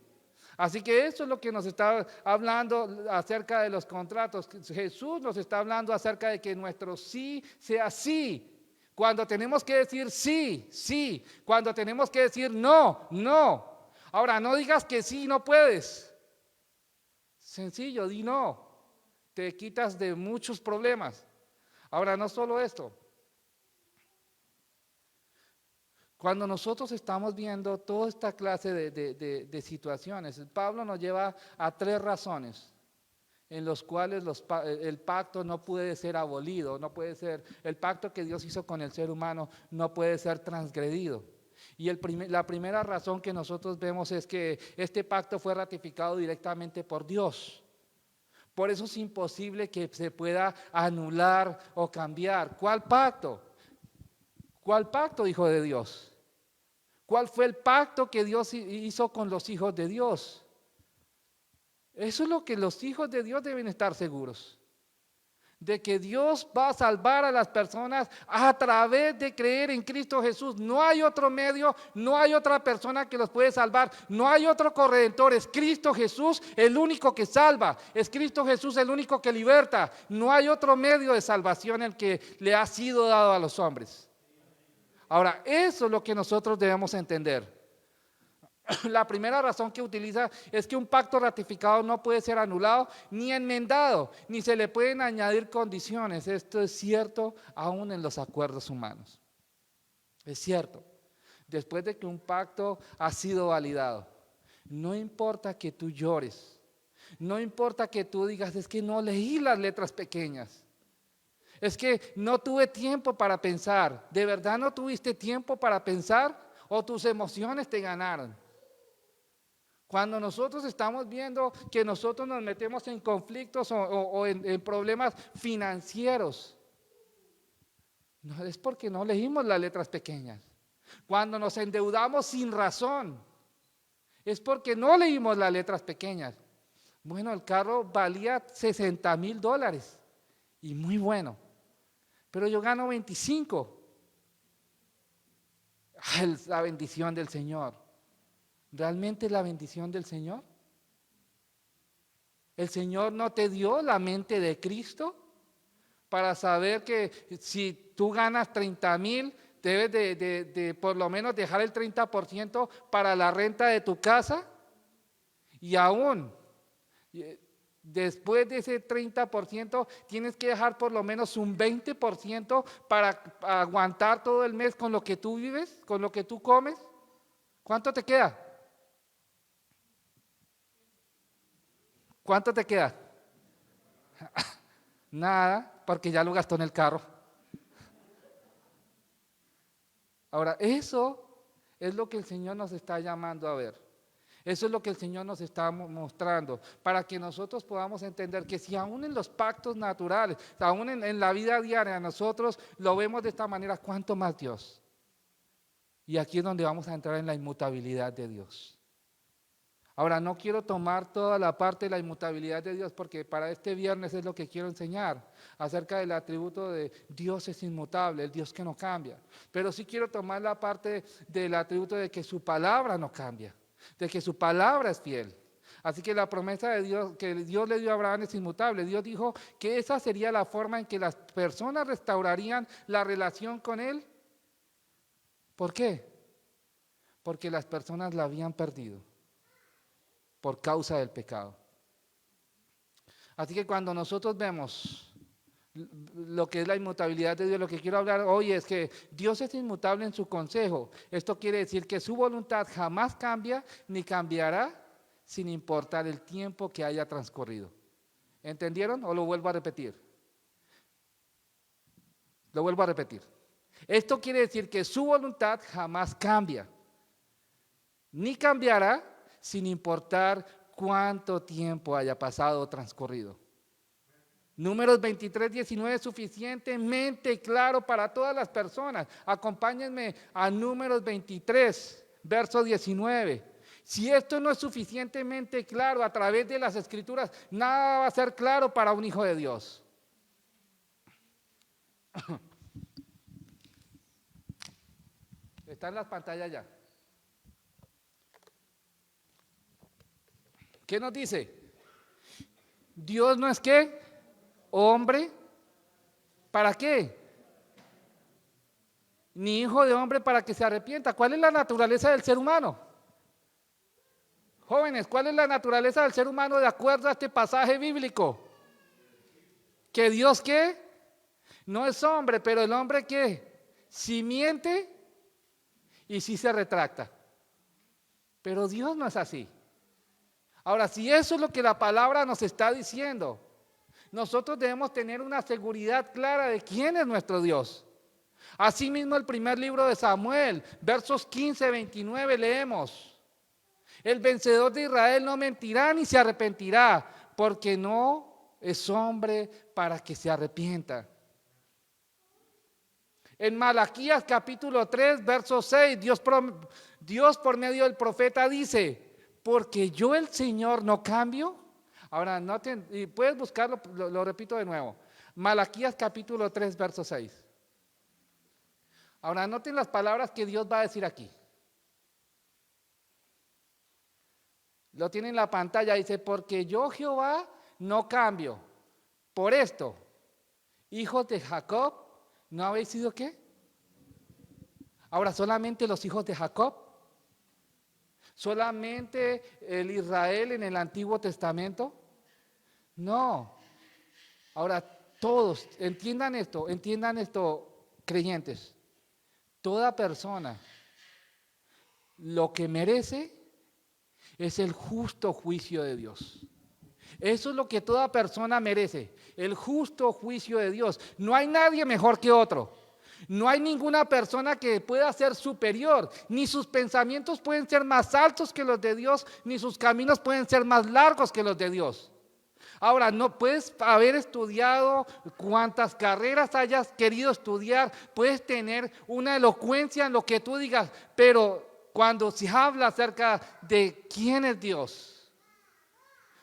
Así que eso es lo que nos está hablando acerca de los contratos. Jesús nos está hablando acerca de que nuestro sí sea sí. Cuando tenemos que decir sí, sí. Cuando tenemos que decir no, no. Ahora, no digas que sí, no puedes. Sencillo, di no. Te quitas de muchos problemas. Ahora, no solo esto. Cuando nosotros estamos viendo toda esta clase de situaciones, Pablo nos lleva a 3 razones en los cuales el pacto no puede ser abolido, no puede ser, el pacto que Dios hizo con el ser humano no puede ser transgredido. Y la primera razón que nosotros vemos es que este pacto fue ratificado directamente por Dios. Por eso es imposible que se pueda anular o cambiar. ¿Cuál pacto? ¿Cuál pacto, hijo de Dios? ¿Cuál fue el pacto que Dios hizo con los hijos de Dios? Eso es lo que los hijos de Dios deben estar seguros. De que Dios va a salvar a las personas a través de creer en Cristo Jesús. No hay otro medio, no hay otra persona que los puede salvar. No hay otro corredentor. Es Cristo Jesús el único que salva. Es Cristo Jesús el único que liberta. No hay otro medio de salvación el que le ha sido dado a los hombres. Ahora, eso es lo que nosotros debemos entender. La primera razón que utiliza es que un pacto ratificado no puede ser anulado ni enmendado, ni se le pueden añadir condiciones. Esto es cierto aún en los acuerdos humanos. Es cierto. Después de que un pacto ha sido validado, no importa que tú llores, no importa que tú digas, es que no leí las letras pequeñas. Es que no tuve tiempo para pensar. ¿De verdad no tuviste tiempo para pensar o tus emociones te ganaron? Cuando nosotros estamos viendo que nosotros nos metemos en conflictos o en problemas financieros, no es porque no leímos las letras pequeñas. Cuando nos endeudamos sin razón, es porque no leímos las letras pequeñas. Bueno, el carro valía $60,000 y muy bueno. Pero yo gano 25. La bendición del Señor. ¿Realmente es la bendición del Señor? ¿El Señor no te dio la mente de Cristo para saber que si tú ganas 30,000, debes de por lo menos dejar el 30% para la renta de tu casa? Y aún después de ese 30%, tienes que dejar por lo menos un 20% para aguantar todo el mes con lo que tú vives, con lo que tú comes. ¿Cuánto te queda? ¿Cuánto te queda? Nada, porque ya lo gastó en el carro. Ahora, eso es lo que el Señor nos está llamando a ver. Eso es lo que el Señor nos está mostrando, para que nosotros podamos entender que si aún en los pactos naturales, aún en la vida diaria, nosotros lo vemos de esta manera, ¿cuánto más Dios? Y aquí es donde vamos a entrar en la inmutabilidad de Dios. Ahora, no quiero tomar toda la parte de la inmutabilidad de Dios, porque para este viernes es lo que quiero enseñar, acerca del atributo de Dios es inmutable, el Dios que no cambia. Pero sí quiero tomar la parte del atributo de que su palabra no cambia, de que su palabra es fiel. Así que la promesa de Dios que Dios le dio a Abraham es inmutable. Dios dijo que esa sería la forma en que las personas restaurarían la relación con Él. ¿Por qué? Porque las personas la habían perdido por causa del pecado. Así que cuando nosotros vemos lo que es la inmutabilidad de Dios, lo que quiero hablar hoy es que Dios es inmutable en su consejo. Esto quiere decir que su voluntad jamás cambia ni cambiará sin importar el tiempo que haya transcurrido. ¿Entendieron? ¿O lo vuelvo a repetir? Lo vuelvo a repetir. Esto quiere decir que su voluntad jamás cambia, ni cambiará sin importar cuánto tiempo haya pasado o transcurrido. Números 23, 19 es suficientemente claro para todas las personas. Acompáñenme a Números 23, verso 19. Si esto no es suficientemente claro a través de las Escrituras, nada va a ser claro para un hijo de Dios. Está en las pantallas ya. ¿Qué nos dice? Dios no es ¿qué? Hombre. ¿Para qué? Ni hijo de hombre para que se arrepienta. ¿Cuál es la naturaleza del ser humano? Jóvenes, ¿cuál es la naturaleza del ser humano de acuerdo a este pasaje bíblico? Que Dios ¿qué? No es hombre, pero el hombre ¿qué? Si miente y si se retracta. Pero Dios no es así. Ahora, si eso es lo que la palabra nos está diciendo, nosotros debemos tener una seguridad clara de quién es nuestro Dios. Asimismo, el primer libro de Samuel, versos 15, 29, leemos: el vencedor de Israel no mentirá ni se arrepentirá, porque no es hombre para que se arrepienta. En Malaquías capítulo 3, verso 6, Dios por medio del profeta dice: porque yo el Señor no cambio. Ahora, noten, y puedes buscarlo, lo repito de nuevo. Malaquías capítulo 3, verso 6. Ahora, noten las palabras que Dios va a decir aquí. Lo tiene en la pantalla, dice: porque yo Jehová no cambio. Por esto, hijos de Jacob, ¿no habéis sido qué? Ahora, ¿solamente los hijos de Jacob? ¿Solamente el Israel en el Antiguo Testamento? No. Ahora, todos, entiendan esto, creyentes. Toda persona lo que merece es el justo juicio de Dios. Eso es lo que toda persona merece, el justo juicio de Dios. No hay nadie mejor que otro. No hay ninguna persona que pueda ser superior, ni sus pensamientos pueden ser más altos que los de Dios, ni sus caminos pueden ser más largos que los de Dios. Ahora, no puedes haber estudiado cuantas carreras hayas querido estudiar, puedes tener una elocuencia en lo que tú digas, pero cuando se habla acerca de quién es Dios,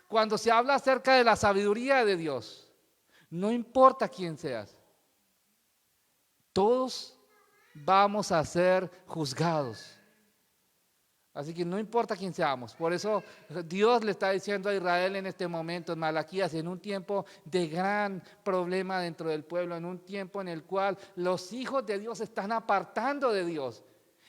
cuando se habla acerca de la sabiduría de Dios, no importa quién seas, todos vamos a ser juzgados. Así que no importa quién seamos. Por eso Dios le está diciendo a Israel en este momento, en Malaquías, en un tiempo de gran problema dentro del pueblo, en un tiempo en el cual los hijos de Dios se están apartando de Dios,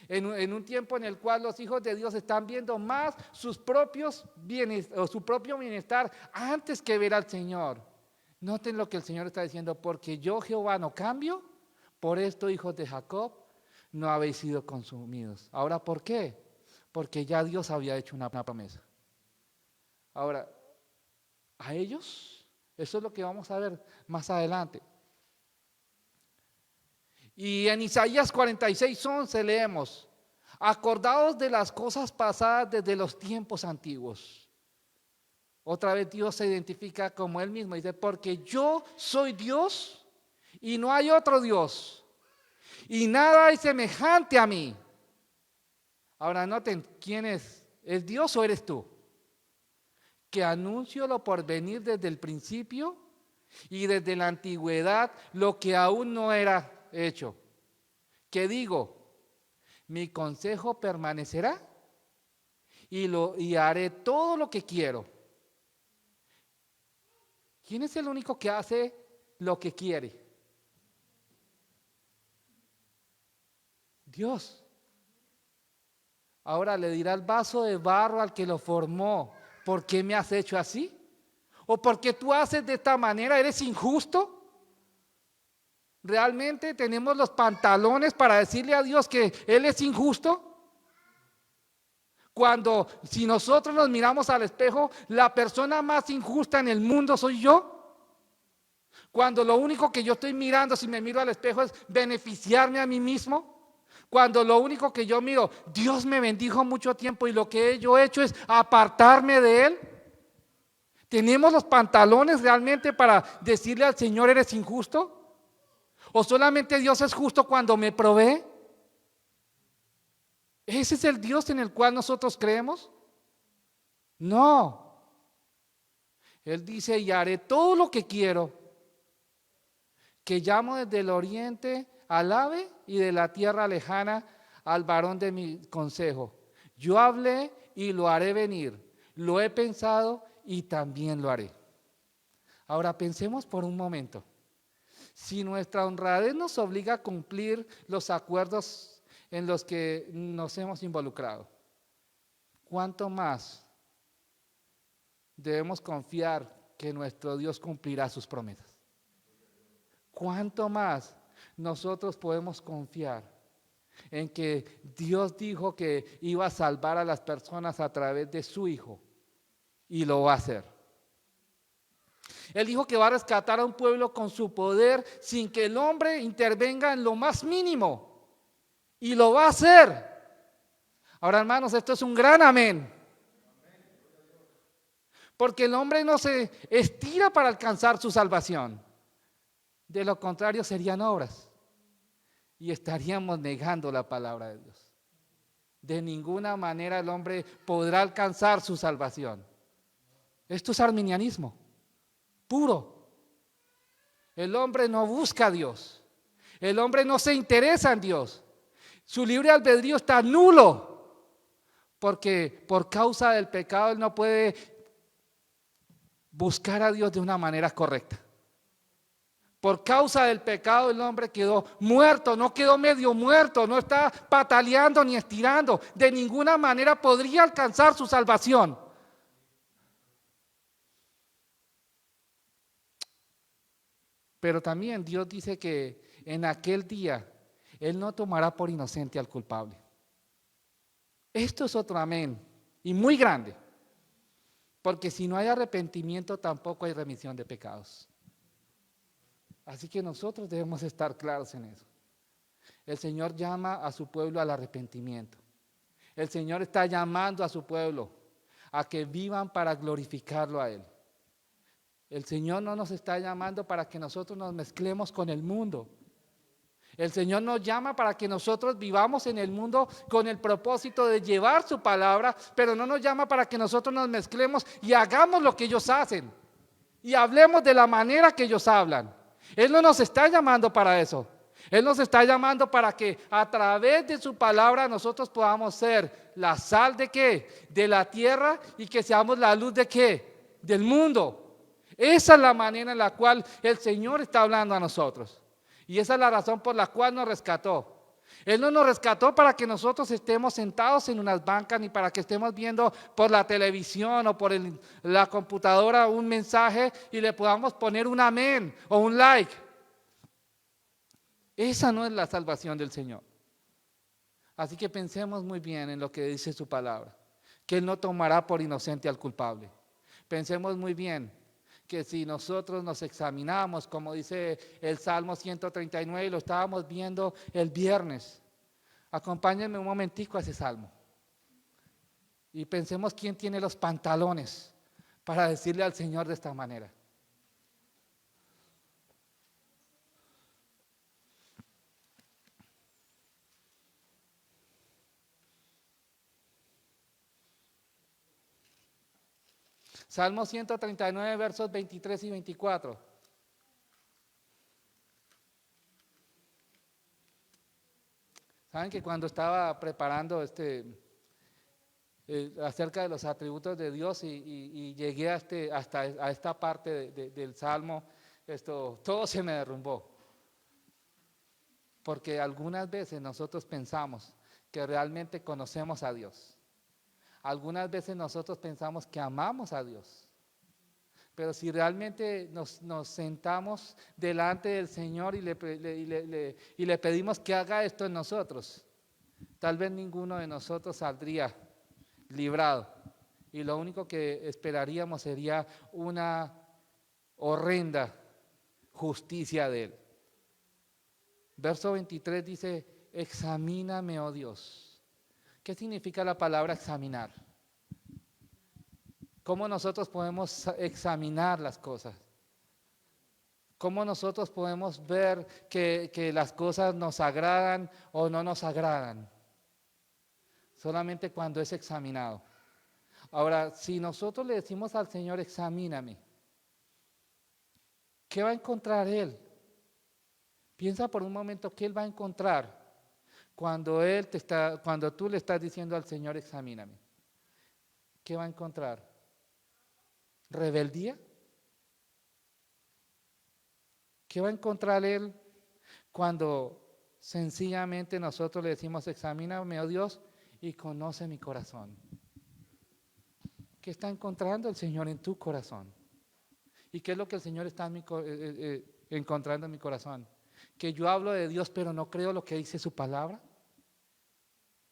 en un tiempo en el cual los hijos de Dios están viendo más sus propios bienes o su propio bienestar antes que ver al Señor. Noten lo que el Señor está diciendo: porque yo Jehová no cambio, por esto hijos de Jacob no habéis sido consumidos. Ahora, ¿por qué? Porque ya Dios había hecho una promesa. Ahora, a ellos. Eso es lo que vamos a ver más adelante. Y en Isaías 46:11 leemos: acordaos de las cosas pasadas desde los tiempos antiguos. Otra vez Dios se identifica como Él mismo. Dice, porque yo soy Dios y no hay otro Dios. Y nada hay semejante a mí. Ahora noten, ¿quién es? ¿Es Dios o eres tú? Que anuncio lo por venir desde el principio y desde la antigüedad lo que aún no era hecho. Que digo, mi consejo permanecerá y haré todo lo que quiero. ¿Quién es el único que hace lo que quiere? Dios. Ahora le dirá el vaso de barro al que lo formó: ¿por qué me has hecho así? ¿O por qué tú haces de esta manera? ¿Eres injusto? ¿Realmente tenemos los pantalones para decirle a Dios que Él es injusto? Cuando, si nosotros nos miramos al espejo, la persona más injusta en el mundo soy yo. Cuando lo único que yo estoy mirando, si me miro al espejo, es beneficiarme a mí mismo. Cuando lo único que yo miro, Dios me bendijo mucho tiempo y lo que yo he hecho es apartarme de Él. ¿Tenemos los pantalones realmente para decirle al Señor, eres injusto? ¿O solamente Dios es justo cuando me provee? ¿Ese es el Dios en el cual nosotros creemos? No. Él dice, y haré todo lo que quiero, que llamo desde el oriente al ave y de la tierra lejana al varón de mi consejo. Yo hablé y lo haré venir, lo he pensado y también lo haré. Ahora pensemos por un momento. Si nuestra honradez nos obliga a cumplir los acuerdos en los que nos hemos involucrado, ¿cuánto más debemos confiar que nuestro Dios cumplirá sus promesas? ¿Cuánto más nosotros podemos confiar en que Dios dijo que iba a salvar a las personas a través de su Hijo y lo va a hacer? Él dijo que va a rescatar a un pueblo con su poder sin que el hombre intervenga en lo más mínimo. Y lo va a hacer. Ahora, hermanos, esto es un gran amén. Porque el hombre no se estira para alcanzar su salvación. De lo contrario serían obras. Y estaríamos negando la palabra de Dios. De ninguna manera el hombre podrá alcanzar su salvación. Esto es arminianismo puro. El hombre no busca a Dios. El hombre no se interesa en Dios. Su libre albedrío está nulo. Porque por causa del pecado él no puede buscar a Dios de una manera correcta. Por causa del pecado el hombre quedó muerto, no quedó medio muerto, no está pataleando ni estirando. De ninguna manera podría alcanzar su salvación. Pero también Dios dice que en aquel día Él no tomará por inocente al culpable. Esto es otro amén y muy grande. Porque si no hay arrepentimiento tampoco hay remisión de pecados. Así que nosotros debemos estar claros en eso. El Señor llama a su pueblo al arrepentimiento. El Señor está llamando a su pueblo a que vivan para glorificarlo a Él. El Señor no nos está llamando para que nosotros nos mezclemos con el mundo. El Señor nos llama para que nosotros vivamos en el mundo con el propósito de llevar su palabra, pero no nos llama para que nosotros nos mezclemos y hagamos lo que ellos hacen y hablemos de la manera que ellos hablan. Él no nos está llamando para eso. Él nos está llamando para que a través de su palabra nosotros podamos ser la sal de ¿qué? De la tierra, y que seamos la luz de ¿qué? Del mundo. Esa es la manera en la cual el Señor está hablando a nosotros. Y esa es la razón por la cual nos rescató. Él no nos rescató para que nosotros estemos sentados en unas bancas, ni para que estemos viendo por la televisión o por la computadora un mensaje y le podamos poner un amén o un like. Esa no es la salvación del Señor. Así que pensemos muy bien en lo que dice su palabra, que Él no tomará por inocente al culpable. Pensemos muy bien que si nosotros nos examinamos, como dice el Salmo 139, lo estábamos viendo el viernes. Acompáñenme un momentico a ese Salmo y pensemos quién tiene los pantalones para decirle al Señor de esta manera. Salmo 139, versos 23 y 24. Saben que cuando estaba preparando acerca de los atributos de Dios y llegué a esta parte del Salmo, todo se me derrumbó. Porque algunas veces nosotros pensamos que realmente conocemos a Dios. Algunas veces nosotros pensamos que amamos a Dios. Pero si realmente nos sentamos delante del Señor y le pedimos que haga esto en nosotros, tal vez ninguno de nosotros saldría librado. Y lo único que esperaríamos sería una horrenda justicia de Él. Verso 23 dice, examíname, oh Dios. ¿Qué significa la palabra examinar? ¿Cómo nosotros podemos examinar las cosas? ¿Cómo nosotros podemos ver que las cosas nos agradan o no nos agradan? Solamente cuando es examinado. Ahora, si nosotros le decimos al Señor, examíname, ¿qué va a encontrar Él? Piensa por un momento qué Él va a encontrar cuando tú le estás diciendo al Señor, examíname. ¿Qué va a encontrar? ¿Rebeldía? ¿Qué va a encontrar Él cuando sencillamente nosotros le decimos, examíname, oh Dios, y conoce mi corazón? ¿Qué está encontrando el Señor en tu corazón? ¿Y qué es lo que el Señor está encontrando en mi corazón? Que yo hablo de Dios, pero no creo lo que dice su palabra.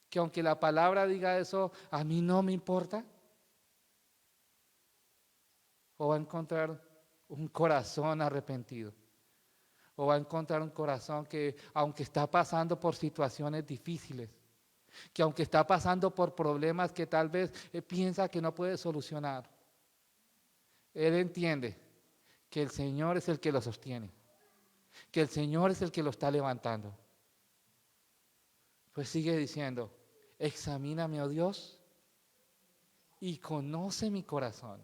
Que aunque la palabra diga eso, a mí no me importa. O va a encontrar un corazón arrepentido. O va a encontrar un corazón que, aunque está pasando por situaciones difíciles, que aunque está pasando por problemas que tal vez piensa que no puede solucionar, él entiende que el Señor es el que lo sostiene, que el Señor es el que lo está levantando. Pues sigue diciendo, examíname, oh Dios, y conoce mi corazón.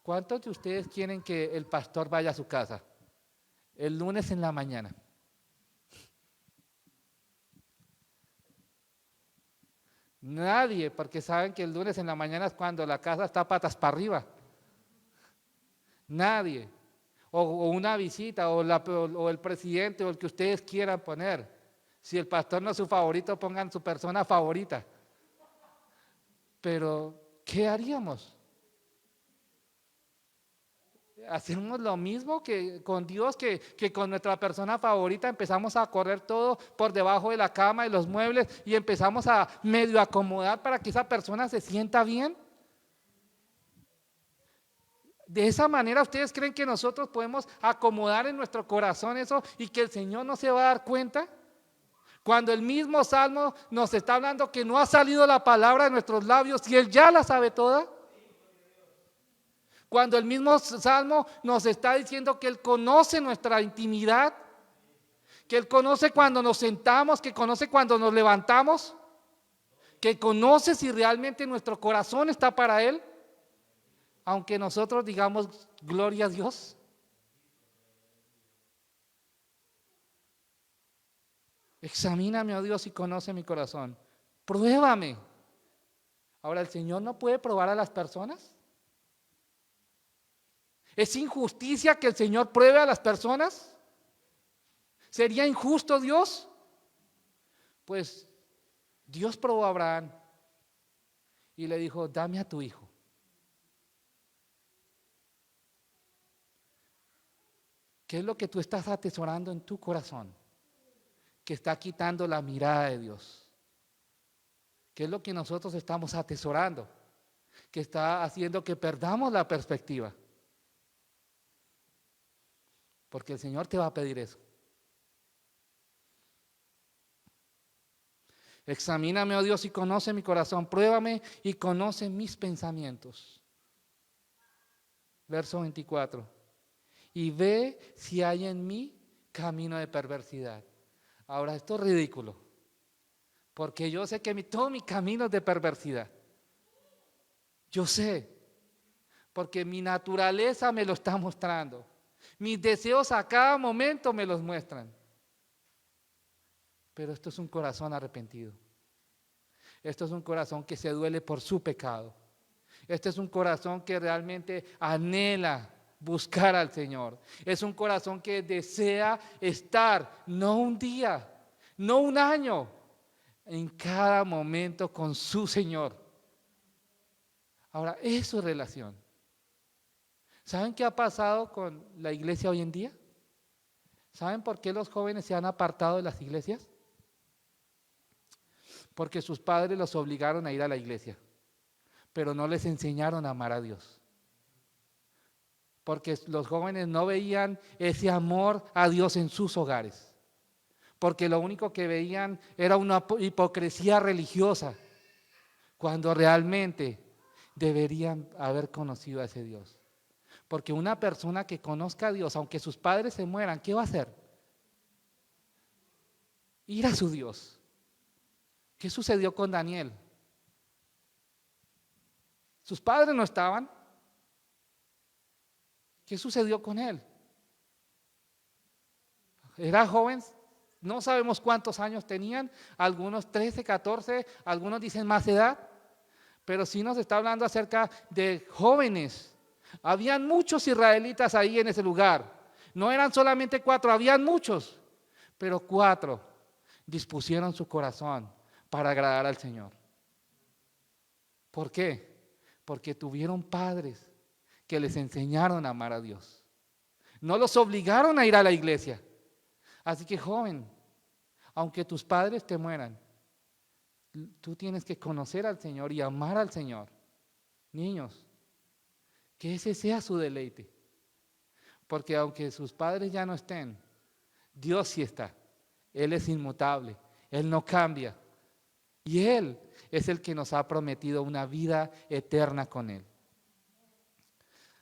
¿Cuántos de ustedes quieren que el pastor vaya a su casa el lunes en la mañana? Nadie, porque saben que el lunes en la mañana es cuando la casa está patas para arriba. Nadie. O una visita, o el presidente, o el que ustedes quieran poner. Si el pastor no es su favorito, pongan su persona favorita. Pero, ¿qué haríamos? Hacemos lo mismo que con Dios, que con nuestra persona favorita empezamos a correr todo por debajo de la cama y los muebles y empezamos a medio acomodar para que esa persona se sienta bien. De esa manera, ¿ustedes creen que nosotros podemos acomodar en nuestro corazón eso y que el Señor no se va a dar cuenta? Cuando el mismo Salmo nos está hablando que no ha salido la palabra de nuestros labios y Él ya la sabe toda. Cuando el mismo Salmo nos está diciendo que Él conoce nuestra intimidad, que Él conoce cuando nos sentamos, que conoce cuando nos levantamos, que conoce si realmente nuestro corazón está para Él, aunque nosotros digamos gloria a Dios. Examíname, oh Dios, y conoce mi corazón. Pruébame. Ahora, ¿el Señor no puede probar a las personas? ¿Es injusticia que el Señor pruebe a las personas? ¿Sería injusto Dios? Pues Dios probó a Abraham y le dijo, dame a tu hijo. ¿Qué es lo que tú estás atesorando en tu corazón? Que está quitando la mirada de Dios. ¿Qué es lo que nosotros estamos atesorando? Que está haciendo que perdamos la perspectiva. porque el Señor te va a pedir eso. Examíname, oh Dios, y conoce mi corazón. Pruébame y conoce mis pensamientos. Verso 24. Y ve si hay en mí camino de perversidad. Ahora, esto es ridículo, porque yo sé que todo mi camino es de perversidad. Yo sé, porque mi naturaleza me lo está mostrando. Mis deseos a cada momento me los muestran. Pero esto es un corazón arrepentido. Esto es un corazón que se duele por su pecado. Este es un corazón que realmente anhela buscar al Señor. Es un corazón que desea estar, no un día, no un año, en cada momento con su Señor. Ahora, eso es relación. ¿Saben qué ha pasado con la iglesia hoy en día? ¿Saben por qué los jóvenes se han apartado de las iglesias? Porque sus padres los obligaron a ir a la iglesia, pero no les enseñaron a amar a Dios. Porque los jóvenes no veían ese amor a Dios en sus hogares. Porque lo único que veían era una hipocresía religiosa, cuando realmente deberían haber conocido a ese Dios. Porque una persona que conozca a Dios, aunque sus padres se mueran, ¿qué va a hacer? Ir a su Dios. ¿Qué sucedió con Daniel? Sus padres no estaban. ¿Qué sucedió con él? Era joven, no sabemos cuántos años tenían, algunos 13, 14, algunos dicen más edad, pero sí nos está hablando acerca de jóvenes. Habían muchos israelitas ahí en ese lugar, no eran solamente 4, habían muchos, pero 4 dispusieron su corazón para agradar al Señor. ¿Por qué? Porque tuvieron padres que les enseñaron a amar a Dios. No los obligaron a ir a la iglesia. Así que, joven, aunque tus padres te mueran, tú tienes que conocer al Señor y amar al Señor. Niños, que ese sea su deleite. Porque aunque sus padres ya no estén, Dios sí está. Él es inmutable, Él no cambia. Y Él es el que nos ha prometido una vida eterna con Él.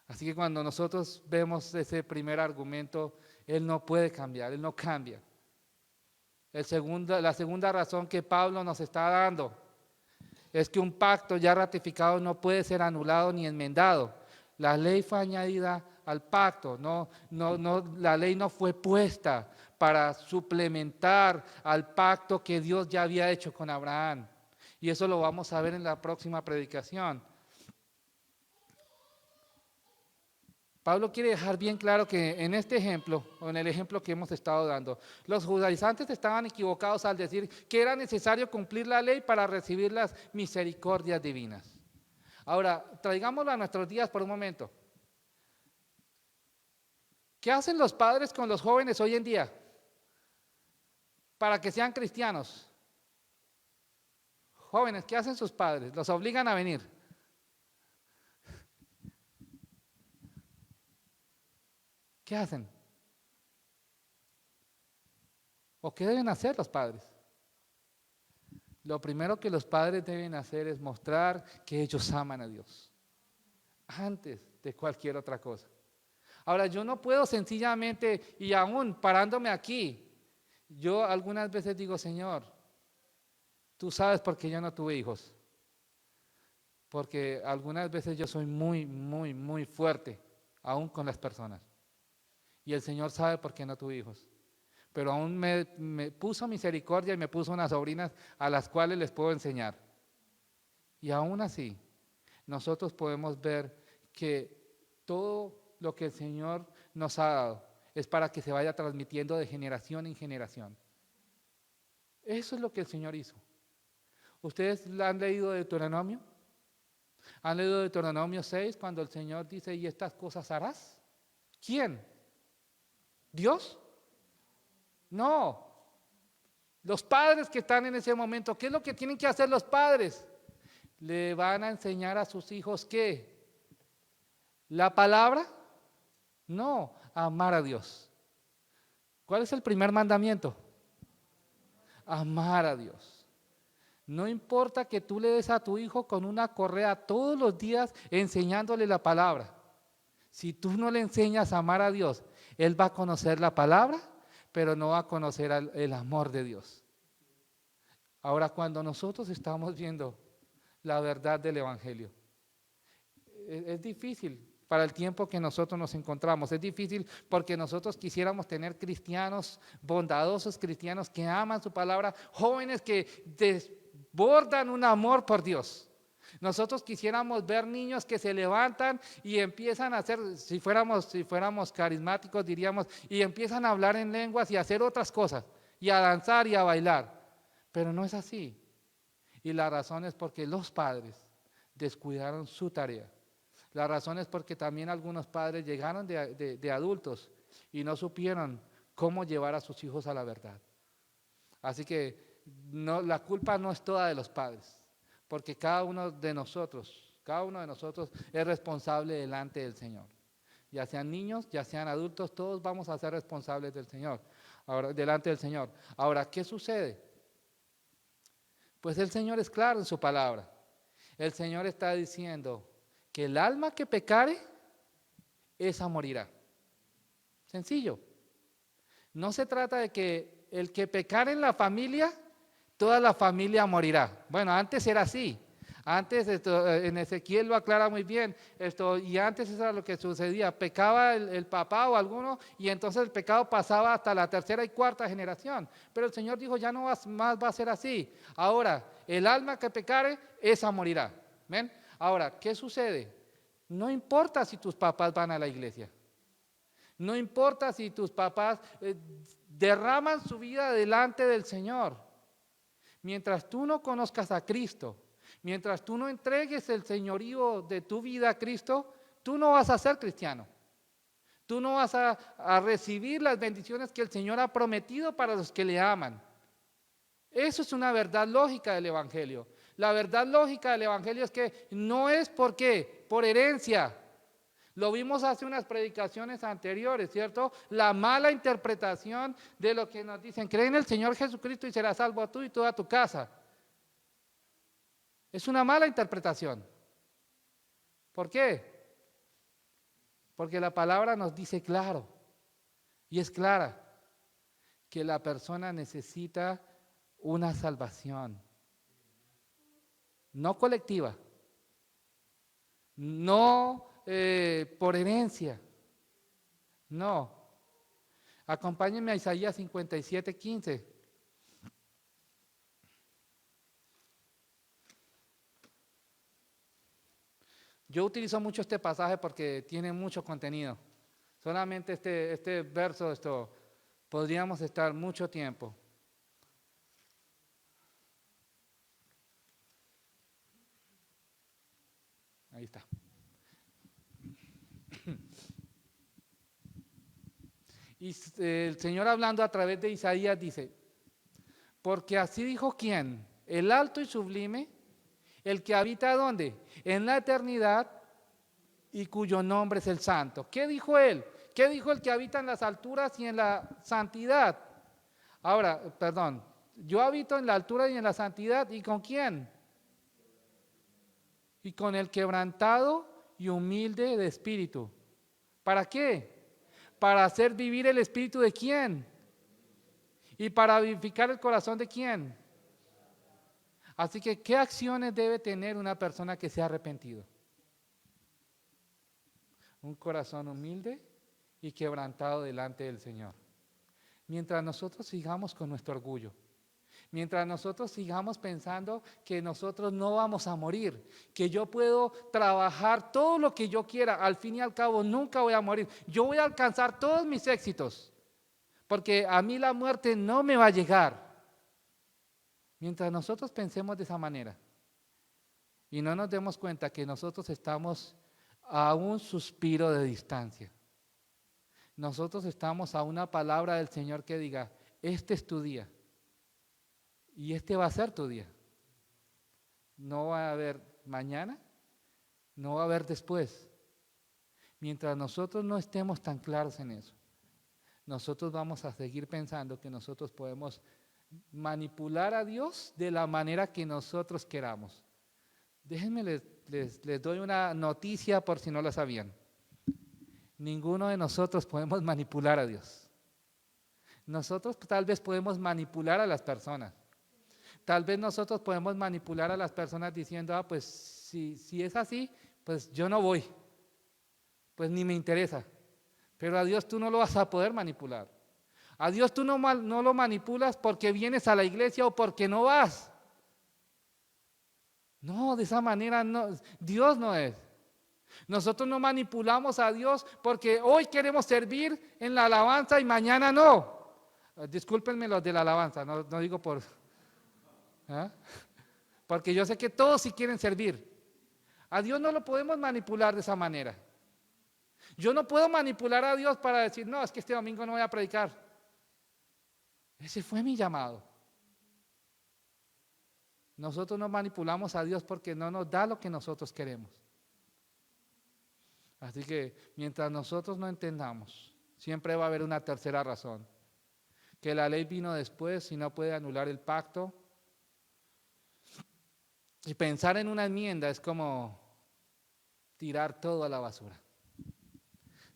Así que cuando nosotros vemos ese primer argumento, Él no puede cambiar, Él no cambia. La segunda razón que Pablo nos está dando es que un pacto ya ratificado no puede ser anulado ni enmendado. La ley fue añadida al pacto, la ley no fue puesta para suplementar al pacto que Dios ya había hecho con Abraham. Y eso lo vamos a ver en la próxima predicación. Pablo quiere dejar bien claro que en este ejemplo, o en el ejemplo que hemos estado dando, los judaizantes estaban equivocados al decir que era necesario cumplir la ley para recibir las misericordias divinas. Ahora, traigámoslo a nuestros días por un momento. ¿Qué hacen los padres con los jóvenes hoy en día para que sean cristianos? Jóvenes, ¿qué hacen sus padres? Los obligan a venir. ¿Qué hacen? ¿O qué deben hacer los padres? Lo primero que los padres deben hacer es mostrar que ellos aman a Dios, antes de cualquier otra cosa. Ahora, yo no puedo sencillamente, y aún parándome aquí, yo algunas veces digo, Señor, tú sabes por qué yo no tuve hijos. Porque algunas veces yo soy muy fuerte, aún con las personas. Y el Señor sabe por qué no tuve hijos. Pero aún me puso misericordia y me puso unas sobrinas a las cuales les puedo enseñar. Y aún así, nosotros podemos ver que todo lo que el Señor nos ha dado es para que se vaya transmitiendo de generación en generación. Eso es lo que el Señor hizo. ¿Ustedes han leído Deuteronomio? ¿Han leído Deuteronomio 6 cuando el Señor dice, y estas cosas harás? ¿Quién? ¿Dios? No. Los padres que están en ese momento, ¿qué es lo que tienen que hacer los padres? Le van a enseñar a sus hijos ¿qué? ¿La palabra? No, amar a Dios. ¿Cuál es el primer mandamiento? Amar a Dios. No importa que tú le des a tu hijo con una correa todos los días enseñándole la palabra. Si tú no le enseñas a amar a Dios, él va a conocer la palabra, pero no va a conocer el amor de Dios. Ahora, cuando nosotros estamos viendo la verdad del Evangelio, es difícil para el tiempo que nosotros nos encontramos. Es difícil porque nosotros quisiéramos tener cristianos bondadosos, cristianos que aman su palabra, jóvenes que desbordan un amor por Dios. Nosotros quisiéramos ver niños que se levantan y empiezan a hacer, si fuéramos carismáticos diríamos, y empiezan a hablar en lenguas y a hacer otras cosas, y a danzar y a bailar. Pero no es así. Y la razón es porque los padres descuidaron su tarea. La razón es porque también algunos padres llegaron de adultos y no supieron cómo llevar a sus hijos a la verdad. Así que la culpa no es toda de los padres, porque cada uno de nosotros es responsable delante del Señor. Ya sean niños, ya sean adultos, todos vamos a ser responsables del Señor, delante del Señor. Ahora, ¿qué sucede? Pues el Señor es claro en su palabra. El Señor está diciendo que el alma que pecare, esa morirá. Sencillo. No se trata de que el que pecare en la familia, toda la familia morirá. Bueno, antes era así. Antes, en Ezequiel lo aclara muy bien, y antes eso era lo que sucedía. Pecaba el papá o alguno, y entonces el pecado pasaba hasta la tercera y cuarta generación. Pero el Señor dijo, ya no más va a ser así. Ahora, el alma que pecare, esa morirá. ¿Ven? Ahora, ¿qué sucede? No importa si tus papás van a la iglesia. No importa si tus papás derraman su vida delante del Señor. Mientras tú no conozcas a Cristo, mientras tú no entregues el señorío de tu vida a Cristo, tú no vas a ser cristiano. Tú no vas a recibir las bendiciones que el Señor ha prometido para los que le aman. Eso es una verdad lógica del Evangelio. La verdad lógica del Evangelio es que no es por qué, por herencia. Lo vimos hace unas predicaciones anteriores, ¿cierto? La mala interpretación de lo que nos dicen, cree en el Señor Jesucristo y serás salvo tú y toda tu casa. Es una mala interpretación. ¿Por qué? Porque la palabra nos dice claro, y es clara, que la persona necesita una salvación. No colectiva, no por herencia, no. Acompáñenme a Isaías 57:15. Yo utilizo mucho este pasaje porque tiene mucho contenido. Solamente este verso, podríamos estar mucho tiempo. Ahí está. Y el Señor hablando a través de Isaías dice, porque así dijo ¿quién? El alto y sublime, el que habita ¿dónde? En la eternidad y cuyo nombre es el santo. ¿Qué dijo él? ¿Qué dijo el que habita en las alturas y en la santidad? Ahora, perdón, yo habito en la altura y en la santidad, ¿y con quién? Y con el quebrantado y humilde de espíritu. ¿Para qué? Para hacer vivir el espíritu de quién. Y para vivificar el corazón de quién. Así que, ¿qué acciones debe tener una persona que se ha arrepentido? Un corazón humilde y quebrantado delante del Señor. Mientras nosotros sigamos con nuestro orgullo, mientras nosotros sigamos pensando que nosotros no vamos a morir, que yo puedo trabajar todo lo que yo quiera, al fin y al cabo nunca voy a morir, yo voy a alcanzar todos mis éxitos, porque a mí la muerte no me va a llegar. Mientras nosotros pensemos de esa manera y no nos demos cuenta que nosotros estamos a un suspiro de distancia, nosotros estamos a una palabra del Señor que diga, este es tu día. Y este va a ser tu día. No va a haber mañana, no va a haber después. Mientras nosotros no estemos tan claros en eso, nosotros vamos a seguir pensando que nosotros podemos manipular a Dios de la manera que nosotros queramos. Déjenme, les doy una noticia por si no lo sabían. Ninguno de nosotros podemos manipular a Dios. Nosotros tal vez podemos manipular a las personas. Tal vez nosotros podemos manipular a las personas diciendo, pues si es así, pues yo no voy. Pues ni me interesa. Pero a Dios tú no lo vas a poder manipular. A Dios tú no lo manipulas porque vienes a la iglesia o porque no vas. No, de esa manera no, Dios no es. Nosotros no manipulamos a Dios porque hoy queremos servir en la alabanza y mañana no. Discúlpenme los de la alabanza, no digo por... ¿ah? Porque yo sé que todos sí quieren servir. A Dios no lo podemos manipular de esa manera. Yo no puedo manipular a Dios para decir, no, es que este domingo no voy a predicar. Ese fue mi llamado. Nosotros no manipulamos a Dios porque no nos da lo que nosotros queremos. Así que mientras nosotros no entendamos, siempre va a haber una tercera razón. Que la ley vino después y no puede anular el pacto. Y pensar en una enmienda es como tirar todo a la basura.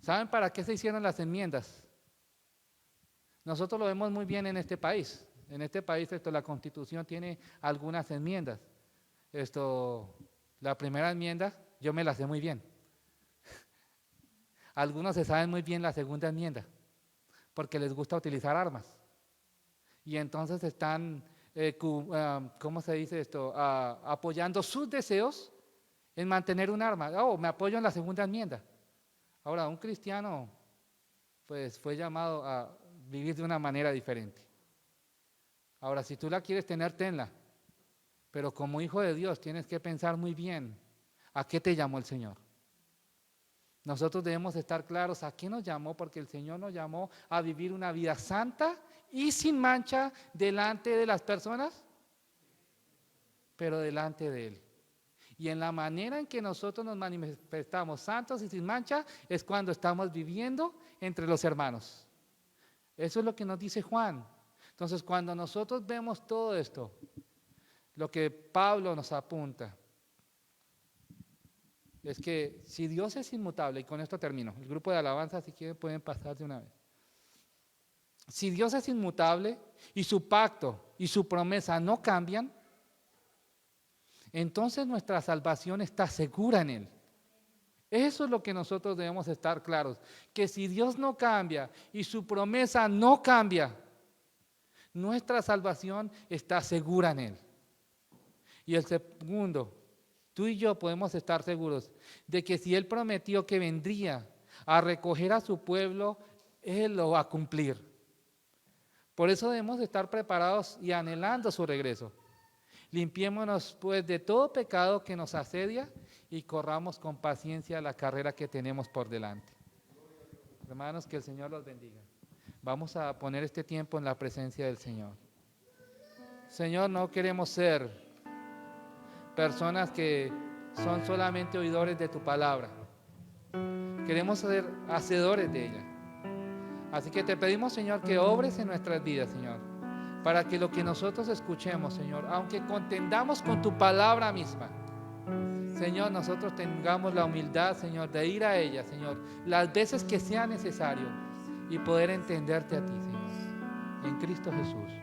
¿Saben para qué se hicieron las enmiendas? Nosotros lo vemos muy bien en este país. En este país la Constitución tiene algunas enmiendas. La primera enmienda, yo me la sé muy bien. Algunos se saben muy bien la segunda enmienda, porque les gusta utilizar armas. Y entonces están, ¿cómo se dice esto? Apoyando sus deseos en mantener un arma. Oh, me apoyo en la segunda enmienda. Ahora, un cristiano, pues fue llamado a vivir de una manera diferente. Ahora, si tú la quieres tener, tenla. Pero como hijo de Dios tienes que pensar muy bien a qué te llamó el Señor. Nosotros debemos estar claros a qué nos llamó, porque el Señor nos llamó a vivir una vida santa y sin mancha delante de las personas, pero delante de Él. Y en la manera en que nosotros nos manifestamos santos y sin mancha es cuando estamos viviendo entre los hermanos. Eso es lo que nos dice Juan. Entonces, cuando nosotros vemos todo esto, lo que Pablo nos apunta es que si Dios es inmutable, y con esto termino, el grupo de alabanza si quieren pueden pasar de una vez. Si Dios es inmutable y su pacto y su promesa no cambian, entonces nuestra salvación está segura en Él. Eso es lo que nosotros debemos estar claros, que si Dios no cambia y su promesa no cambia, nuestra salvación está segura en Él. Y el segundo, tú y yo podemos estar seguros de que si Él prometió que vendría a recoger a su pueblo, Él lo va a cumplir. Por eso debemos estar preparados y anhelando su regreso. Limpiémonos pues de todo pecado que nos asedia y corramos con paciencia la carrera que tenemos por delante. Hermanos, que el Señor los bendiga. Vamos a poner este tiempo en la presencia del Señor. Señor, no queremos ser personas que son solamente oidores de tu palabra. Queremos ser hacedores de ella. Así que te pedimos, Señor, que obres en nuestras vidas, Señor, para que lo que nosotros escuchemos, Señor, aunque contendamos con tu palabra misma, Señor, nosotros tengamos la humildad, Señor, de ir a ella, Señor, las veces que sea necesario y poder entenderte a ti, Señor, en Cristo Jesús.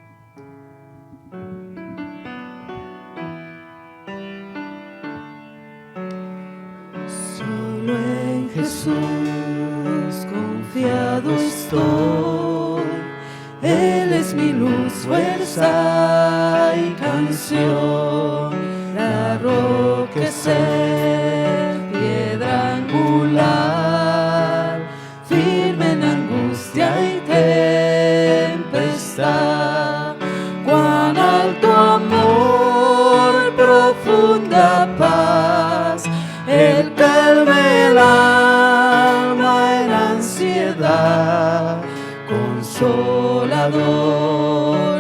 Solo en Jesús confiado estoy. Él es mi luz, fuerza y canción. La roca ser, piedra angular, firme en angustia y tempestad. Cuán alto amor, profunda paz, Él calma el alma en ansiedad. Consolador,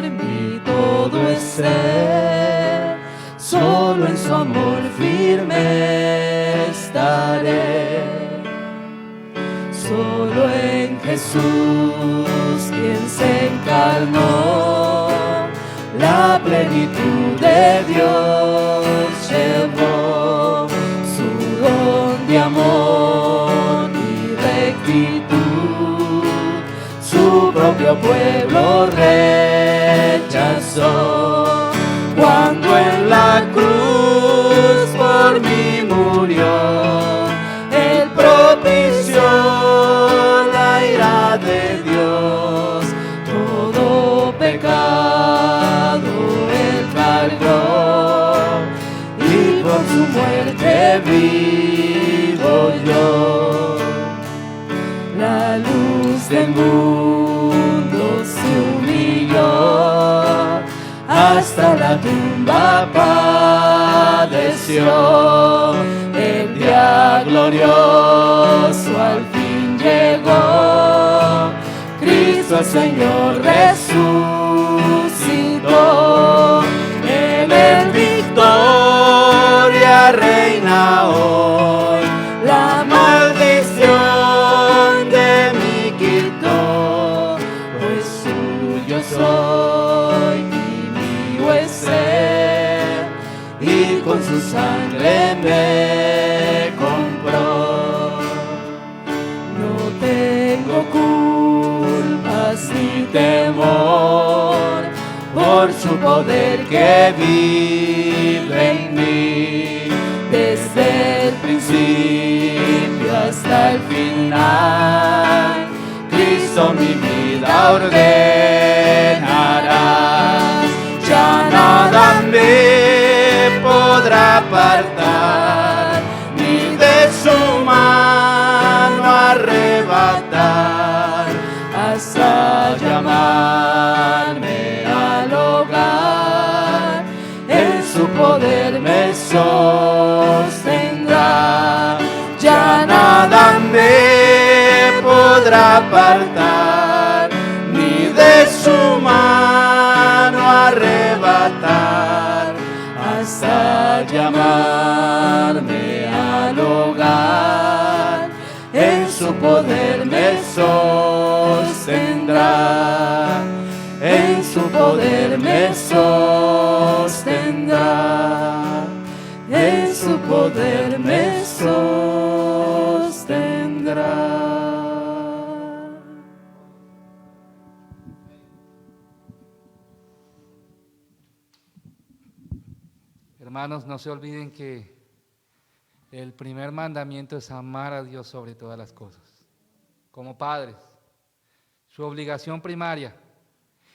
mi todo es ser, solo en su amor firme estaré. Solo en Jesús, quien se encarnó, la plenitud de Dios llevó, su don de amor y rectitud, su propio pueblo rechazó, cuando en la cruz por mí murió, Él propició la ira de Dios, todo pecado Él cargó, y por su muerte vivo yo. La luz del mundo se humilló, hasta la tumba padeció, el día glorioso al fin llegó, Cristo el Señor resucitó, Él en victoria reina hoy, la maldición de mí quitó, pues suyo soy y mío es Él, y con su sangre me compró. No tengo culpas ni temor, por su poder que vive en mí, desde el principio hasta el final. Cristo mi vida ordenará, ya nada me podrá apartar, ni de su mano arrebatar, hasta llamarme al hogar, en su poder me sostendrá, ya nada me podrá apartar, ni de su mano arrebatar, hasta llamarme al hogar, en su poder me sostendrá, en su poder me sostendrá, en su poder me sostendrá. Hermanos, no se olviden que el primer mandamiento es amar a Dios sobre todas las cosas. Como padres, su obligación primaria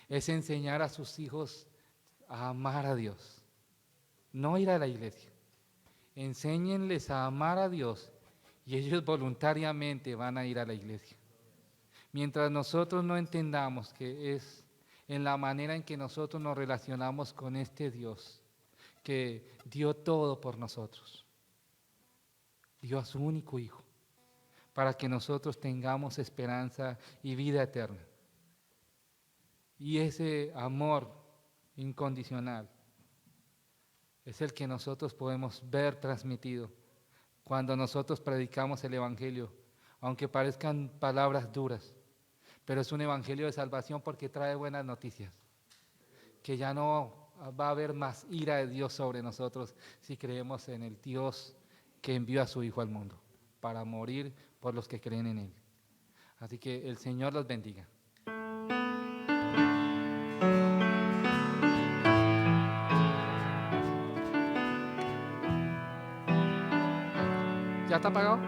es enseñar a sus hijos a amar a Dios, no ir a la iglesia. Enséñenles a amar a Dios y ellos voluntariamente van a ir a la iglesia. Mientras nosotros no entendamos que es en la manera en que nosotros nos relacionamos con este Dios que dio todo por nosotros, dio a su único Hijo, para que nosotros tengamos esperanza y vida eterna. Y ese amor incondicional es el que nosotros podemos ver transmitido cuando nosotros predicamos el Evangelio, aunque parezcan palabras duras, pero es un Evangelio de salvación porque trae buenas noticias, que ya no va a haber más ira de Dios sobre nosotros si creemos en el Dios que envió a su Hijo al mundo para morir por los que creen en Él. Así que el Señor los bendiga. ¿Ya está apagado?